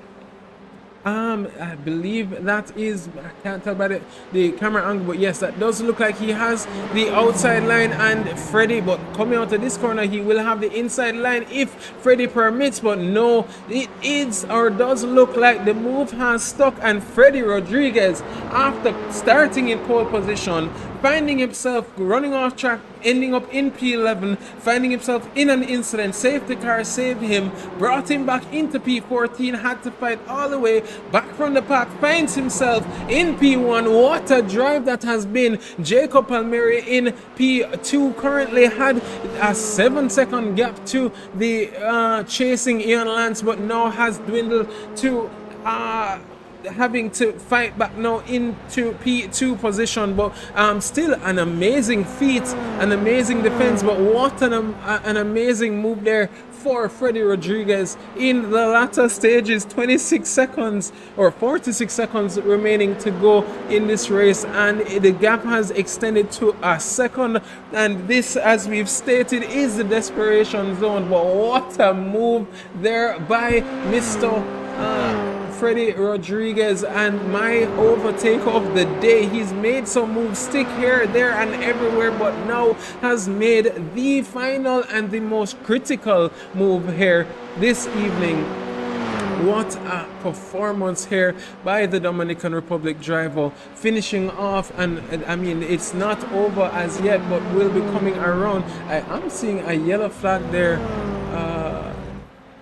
I believe that is, I can't tell by the camera angle, but yes, that does look like he has the outside line and Freddie, but coming out of this corner, he will have the inside line if Freddie permits, but no, it is or does look like the move has stuck, and Freddie Rodriguez, after starting in pole position, finding himself running off track, ending up in P11, finding himself in an incident. Safety car saved him, brought him back into P14, had to fight all the way back from the pack, finds himself in P1. What a drive that has been. Jacob Palmieri in P2 currently had a 7-second gap to the chasing Ian Lance, but now has dwindled to having to fight back now into P2 position, but still an amazing feat, an amazing defense, but what an amazing move there for Freddie Rodriguez in the latter stages. 26 seconds or 46 seconds remaining to go in this race, and the gap has extended to a second, and this, as we've stated, is the desperation zone. But what a move there by Mr. Freddie Rodriguez, and my overtake of the day. He's made some moves, stick here, there, and everywhere, but now has made the final and the most critical move here this evening. What a performance here by the Dominican Republic driver, finishing off, and I mean, it's not over as yet, but will be coming around. I am seeing a yellow flag there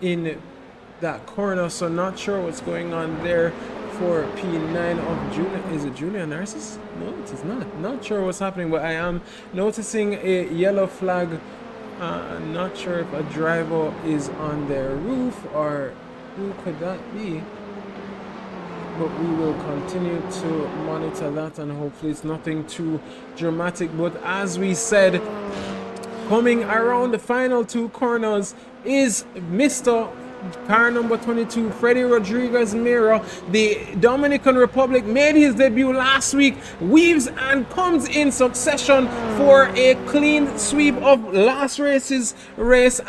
in that corner, so not sure what's going on there for P9 of Julia. Is it Julia Narcissus? No, it is not sure what's happening, but I am noticing a yellow flag. Not sure if a driver is on their roof or who could that be, but we will continue to monitor that, and hopefully it's nothing too dramatic. But as we said, coming around the final two corners is Mr. car number 22, Freddie Rodriguez Mira. The Dominican Republic made his debut last week, weaves and comes in succession for a clean sweep of last race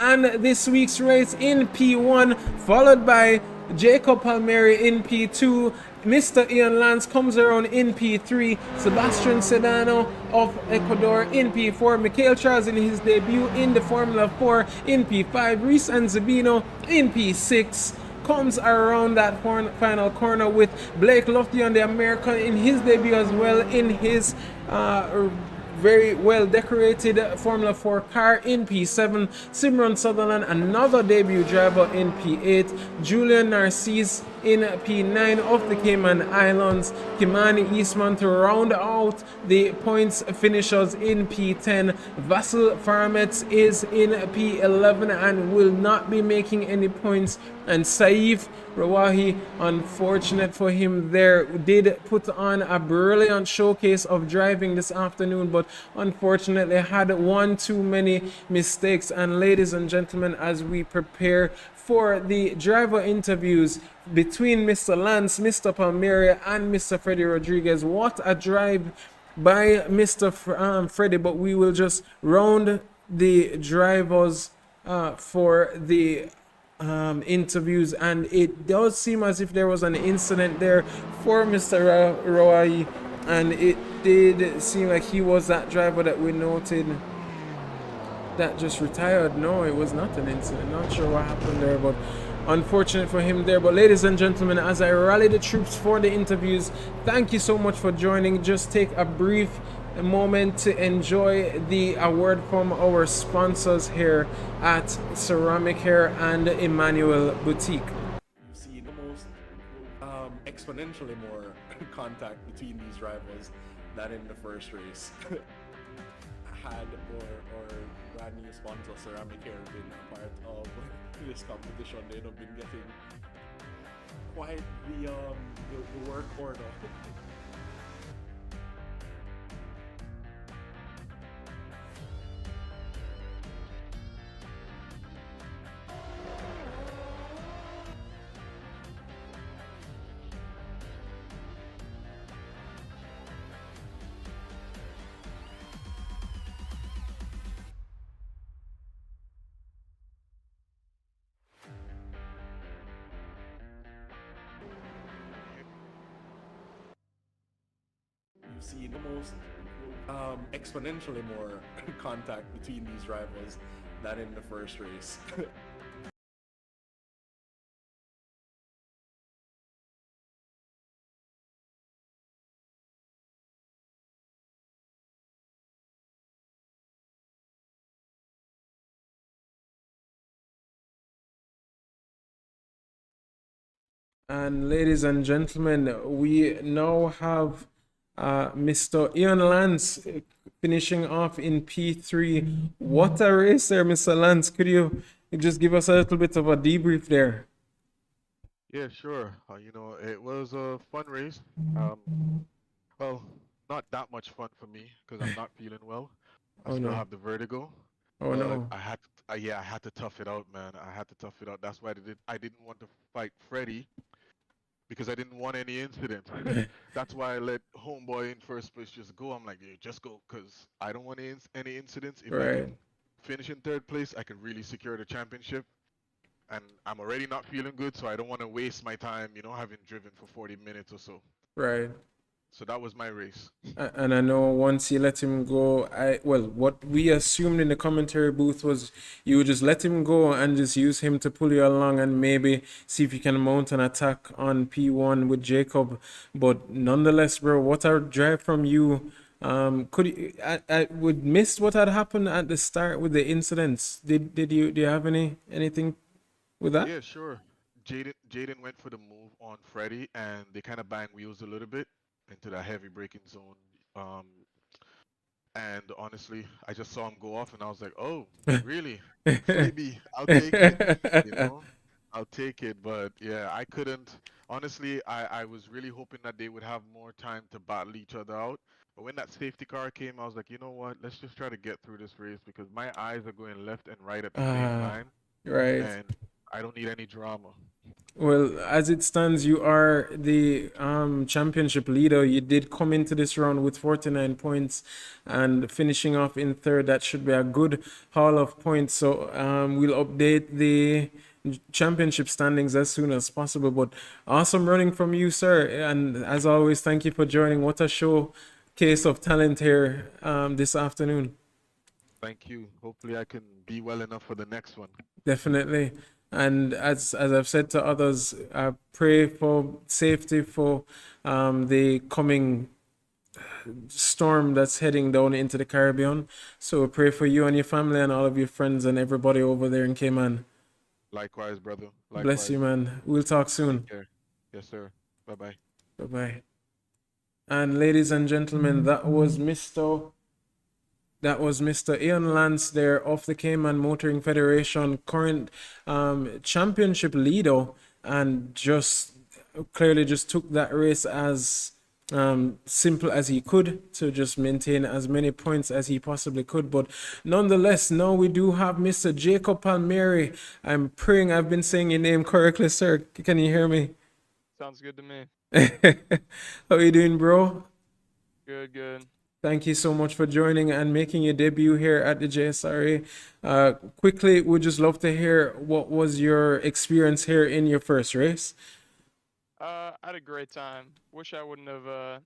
and this week's race in P1, followed by Jacob Palmieri in P2. Mr. Ian Lance comes around in P3. Sebastian Sedano of Ecuador in P4. Mikhail Charles in his debut in the Formula 4 in P5. Reese and Zabino in P6. Comes around that final corner with Blake Lofty on the American in his debut as well in his very well decorated Formula 4 car in P7. Simran Sutherland, another debut driver in P8. Julian Narcisse in P9 of the Cayman Islands. Kimani Eastman to round out the points finishers in P10. Vasil Faramets is in P11 and will not be making any points. And Saif Rawahi, unfortunate for him there, did put on a brilliant showcase of driving this afternoon, but unfortunately had one too many mistakes. And ladies and gentlemen, as we prepare for the driver interviews between Mr. Lance, Mr. Palmieri, and Mr. Freddie Rodriguez, what a drive by Mr. Freddie. But we will just round the drivers for the interviews, and it does seem as if there was an incident there for Mr. Rawai, and it did seem like he was that driver that we noted that just retired. No, it was not an incident. Not sure what happened there, but unfortunate for him there. But ladies and gentlemen, as I rally the troops for the interviews, thank you so much for joining. Just take a brief moment to enjoy the award from our sponsors here at Ceramic Hair and Emmanuel Boutique. You see almost exponentially more contact between these rivals than in the first race. Had or brand new sponsor Ceramic Hair been a part of this competition, they'd have been getting quite the work order. seen almost exponentially more contact between these rivals than in the first race. And ladies and gentlemen, we now have Mr. Ian Lance finishing off in P3. What a race there, Mr. Lance. Could you just give us a little bit of a debrief there? Yeah, sure. It was a fun race. Um, well, not that much fun for me because I'm not feeling well. I Oh still no. have the vertigo, Oh but no. I had to tough it out, man. I had to tough it out. That's why I didn't want to fight Freddy because I didn't want any incident. That's why I let Homeboy in first place just go. I'm like, yeah, just go because I don't want any incidents. If I can Right. finish in third place, I can really secure the championship. And I'm already not feeling good, so I don't want to waste my time, having driven for 40 minutes or so. Right. So that was my race. And I know once you let him go, what we assumed in the commentary booth was you would just let him go and just use him to pull you along and maybe see if you can mount an attack on P1 with Jacob. But nonetheless, bro, what a drive from you. Could you, I would miss what had happened at the start with the incidents. Do you have anything with that? Yeah, sure. Jaden went for the move on Freddy, and they kind of banged wheels a little bit into the heavy braking zone. Um, and honestly, I just saw him go off, and I was like, "Oh, really? Maybe I'll take it." You know, I'll take it. But yeah, I couldn't. Honestly, I was really hoping that they would have more time to battle each other out. But when that safety car came, I was like, you know what? Let's just try to get through this race because my eyes are going left and right at the same Ah, time, right. and I don't need any drama. Well, as it stands, you are the championship leader. You did come into this round with 49 points and finishing off in third. That should be a good haul of points. So we'll update the championship standings as soon as possible. But awesome running from you, sir. And as always, thank you for joining. What a showcase of talent here this afternoon. Thank you. Hopefully, I can be well enough for the next one. Definitely. And as I've said to others, I pray for safety for the coming storm that's heading down into the Caribbean. So pray for you and your family and all of your friends and everybody over there in Cayman. Likewise, brother. Bless you, Likewise. man. We'll talk Take soon. care. Yes, sir. Bye bye. Bye bye. And ladies and gentlemen, that was Mr. Ian Lance there of the Cayman Motoring Federation, current championship leader, and just clearly just took that race as simple as he could to just maintain as many points as he possibly could. But nonetheless, now we do have Mr. Jacob Palmieri. I'm praying I've been saying your name correctly, sir. Can you hear me? Sounds good to me. How you doing, bro? Good, good. Thank you so much for joining and making your debut here at the JSRA. Quickly, we'd just love to hear what was your experience here in your first race. I had a great time. Wish I wouldn't have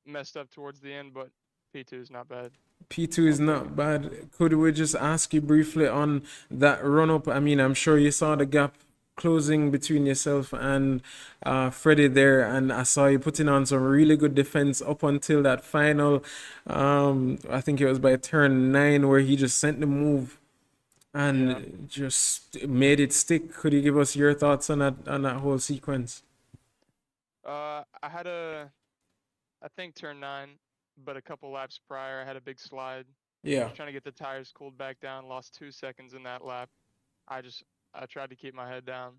messed up towards the end, but P2 is not bad. P2 I'll is take not it. bad. Could we just ask you briefly on that run up? I mean, I'm sure you saw the gap closing between yourself and Freddie there, and I saw you putting on some really good defense up until that final. I think it was by turn 9 where he just sent the move Yeah. and just made it stick. Could you give us your thoughts on that whole sequence? I had I think turn 9, but a couple laps prior, I had a big slide. Yeah. Was trying to get the tires cooled back down. Lost 2 seconds in that lap. I tried to keep my head down,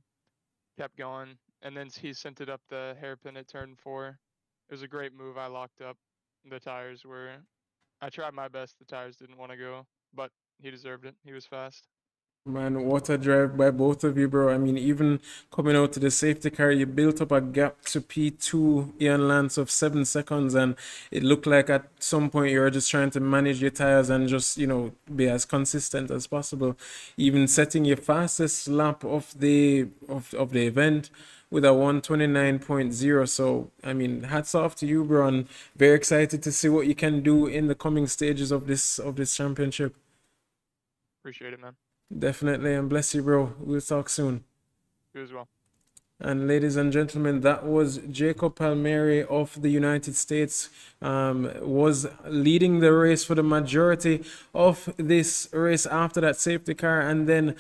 kept going, and then he sent it up the hairpin at turn 4. It was a great move. I locked up. The tires were. I tried my best. The tires didn't want to go, but he deserved it. He was fast. Man, what a drive by both of you, bro. I mean, even coming out to the safety car, you built up a gap to P2 Ian Lance of 7 seconds, and it looked like at some point you were just trying to manage your tires and just, be as consistent as possible. Even setting your fastest lap of the event with a 129.0. So, I mean, hats off to you, bro, and very excited to see what you can do in the coming stages of this championship. Appreciate it, man. Definitely, and bless you, bro. We'll talk soon. You as well. And ladies and gentlemen, that was Jacob Palmieri of the United States. Was leading the race for the majority of this race after that safety car, and then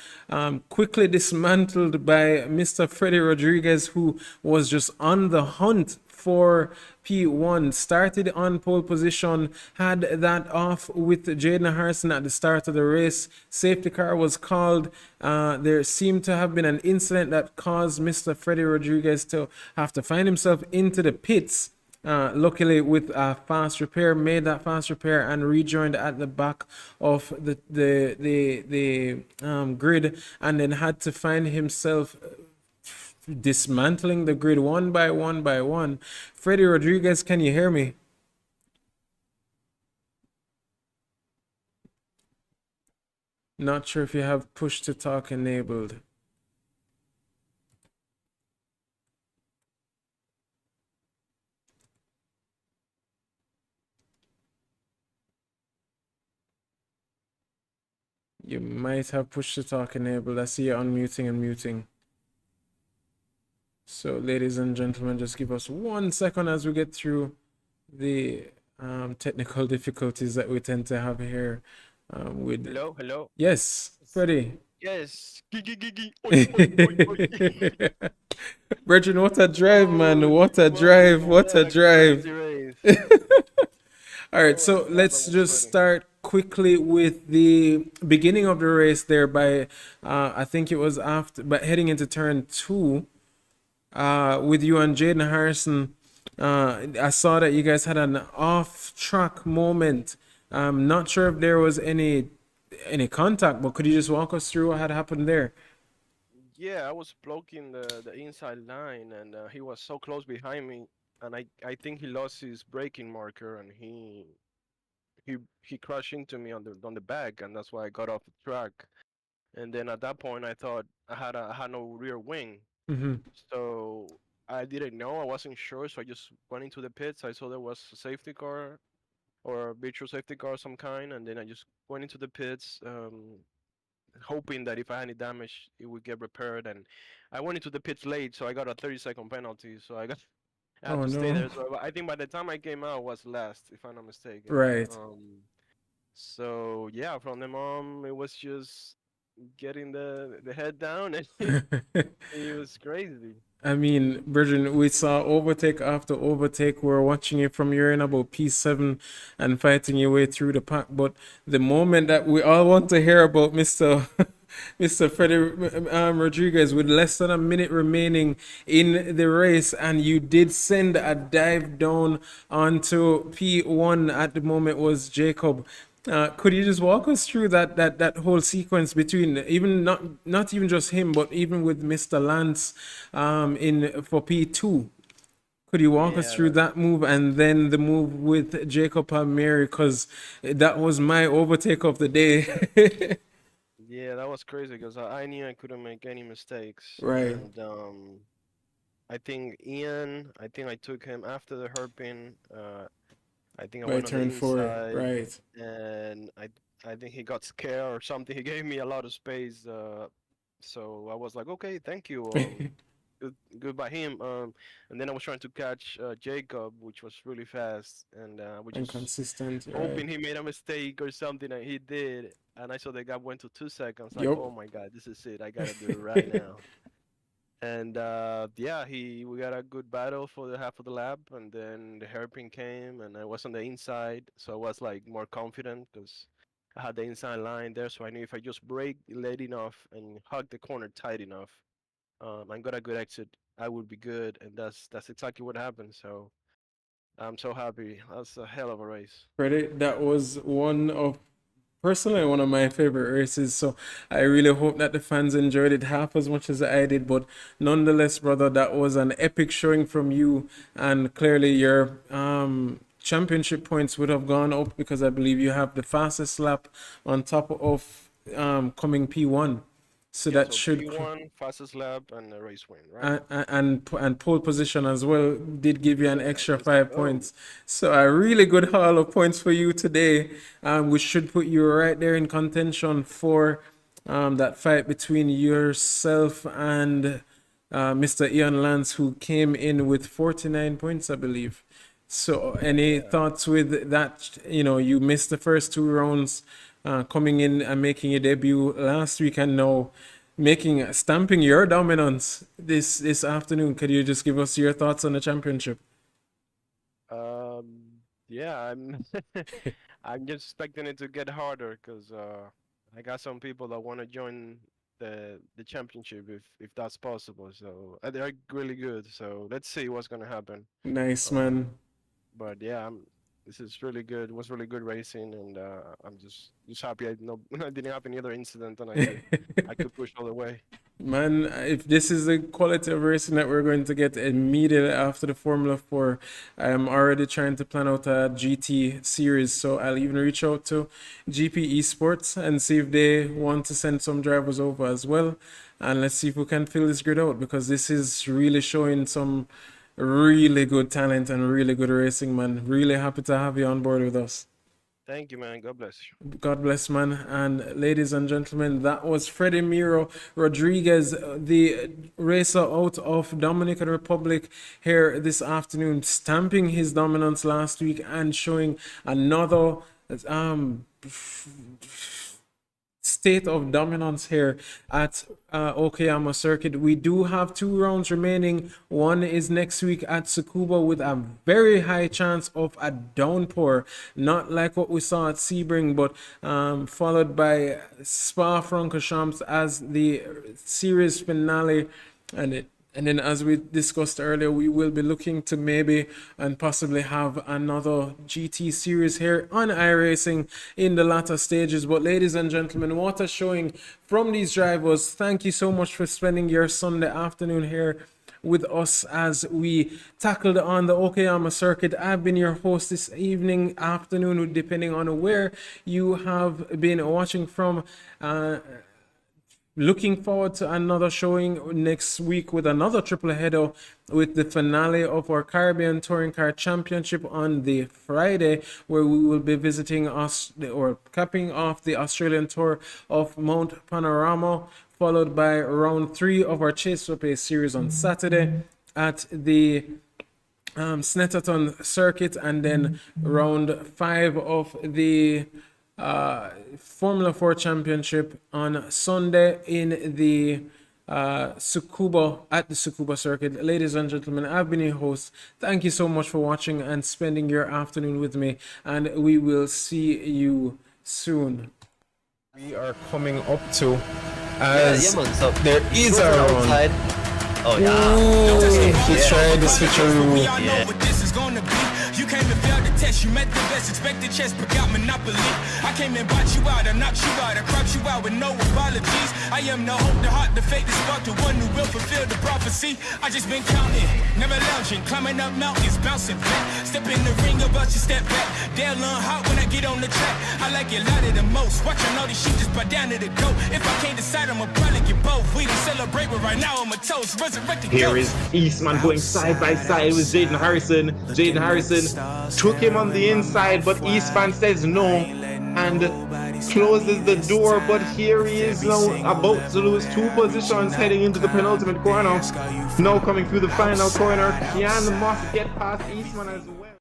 quickly dismantled by Mr. Freddie Rodriguez, who was just on the hunt for P1. Started on pole position, had that off with Jaden Harrison at the start of the race. Safety car was called. There seemed to have been an incident that caused Mr. Freddie Rodriguez to have to find himself into the pits. Luckily, with a fast repair, made that fast repair and rejoined at the back of the grid, and then had to find himself dismantling the grid one by one by one. Freddie Rodriguez, can you hear me? Not sure if you have push to talk enabled. You might have push to talk enabled. I see you unmuting and muting. So, ladies and gentlemen, just give us 1 second as we get through the technical difficulties that we tend to have here. With Hello. yes, Freddie. Yes. Oi, oi, oi. Virgin, what a drive, man! What a Holy drive! moly, What a drive! crazy race. All right, so God, that let's was just funny. start quickly with the beginning of the race there by I think it was after, but heading into turn 2 with you and Jaden Harrison. I saw that you guys had an off-track moment. Not sure if there was any contact, but could you just walk us through what had happened there? Yeah, I was blocking the inside line, and he was so close behind me, and I think he lost his braking marker, and he crashed into me on the back, and that's why I got off the track. And then at that point, I thought I had no rear wing, Mm-hmm. so I didn't know, I wasn't sure, so I just went into the pits. I saw there was a safety car or a virtual safety car of some kind, and then I just went into the pits. Hoping that if I had any damage, it would get repaired. And I went into the pits late, so I got a 30-second penalty. So I had Oh to stay no! there. So I think by the time I came out, I was last, if I'm not mistaken. Right. So yeah, from the mom, it was just getting the head down, and it was crazy. I mean, Virgin, we saw overtake after overtake. We were watching you from you're in about P7 and fighting your way through the pack. But the moment that we all want to hear about Mr. Mr. Freddie Rodriguez with less than a minute remaining in the race, and you did send a dive down onto P1 at the moment was Jacob. Could you just walk us through that whole sequence between even not even just him, but even with Mr. Lance in for P2? Could you walk us through Yeah, that move and then the move with Jacob Palmieri? Because that was my overtake of the day. yeah, that was crazy because I knew I couldn't make any mistakes, Right. and I think Ian, I think I took him after the hairpin. I think I By went on the turn 4. inside, Right. and I think he got scared or something. He gave me a lot of space, so I was like, okay, thank you. Good by him. And then I was trying to catch Jacob, which was really fast, and we And just consistent. Right. hoping he made a mistake or something, and he did. And I saw the gap went to 2 seconds. Like, Yup. oh my God, this is it. I gotta do it right now. And yeah, we got a good battle for the half of the lap, and then the hairpin came, and I was on the inside, so I was like more confident because I had the inside line there, so I knew if I just brake late enough and hug the corner tight enough, and got a good exit, I would be good, and that's exactly what happened. So I'm so happy. That's a hell of a race. Credit. That was one of personally one of my favorite races, so I really hope that the fans enjoyed it half as much as I did. But nonetheless, brother, that was an epic showing from you, and clearly your championship points would have gone up because I believe you have the fastest lap on top of coming P1. So Yeah, that so should P1, fastest lap, and a race win, right? and pole position as well did give you an Yeah, extra let's 5 points. So a really good haul of points for you today, which should put you right there in contention for that fight between yourself and Mr. Ian Lance, who came in with 49 points, I believe. So any thoughts with that? You know, you missed the first 2 rounds, coming in and making your debut last week, and now stamping your dominance this afternoon. Could you just give us your thoughts on the championship? Yeah, I'm I'm just expecting it to get harder because I got some people that want to join the championship if that's possible. So they're really good. So let's see what's gonna happen. Nice, Uh, man. but yeah, this is really good. It was really good racing, and I'm just happy I I didn't have any other incident, and I could push all the way. Man, if this is the quality of racing that we're going to get immediately after the Formula 4, I'm already trying to plan out a GT series. So I'll even reach out to GP Esports and see if they want to send some drivers over as well. And let's see if we can fill this grid out, because this is really showing some really good talent and really good racing, man. Really happy to have you on board with us. Thank you, man. God bless you. God bless, man. And ladies and gentlemen, that was Freddie Miro Rodriguez, the racer out of Dominican Republic, here this afternoon, stamping his dominance last week and showing another state of dominance here at Okayama Circuit. We do have 2 rounds remaining. One is next week at Tsukuba with a very high chance of a downpour, not like what we saw at Sebring, but followed by Spa-Francorchamps as the series finale. And then, as we discussed earlier, we will be looking to maybe and possibly have another GT series here on iRacing in the latter stages. But ladies and gentlemen, what a showing from these drivers. Thank you so much for spending your Sunday afternoon here with us as we tackled on the Okayama Circuit. I've been your host this evening, afternoon, depending on where you have been watching from. Looking forward to another showing next week with another triple header, with the finale of our Caribbean Touring Car Championship on the Friday, where we will be visiting us or capping off the Australian Tour of Mount Panorama, followed by round 3 of our Chase for Pace series on Saturday at the Snetterton Circuit, and then round 5 of the Formula 4 Championship on Sunday in the Tsukuba, at the Tsukuba Circuit. Ladies and gentlemen, I've been your host. Thank you so much for watching and spending your afternoon with me, and we will see you soon. We are coming up to as man, so there is a run. outside. Oh yeah. He tried the switcheroo. We all know what this is gonna be. You came and failed the test, you met the best, expected chess, but got monopoly. I came and bought you out, I knocked you out, I cropped you out with no apologies. I am the hope, the heart, the fate, the spark, the one who will fulfill the prophecy. I just been counting, never lounging, climbing up mountains, bouncing back. Step in the ring, about you step back. They'll learn hot when I get on the track. I like it louder the most. Watching all these sheep just buy down to the goat. If I can't decide, I'ma probably get both. We done celebrate, but right now I'm a toast. Resurrected Here is Eastman going side by side with Jaden Harrison. Jaden Harrison took him on the inside, but Eastman says no and closes the door. But here he is now about to lose 2 positions heading into the penultimate corner. Now coming through the final corner, can Moss get past Eastman as well?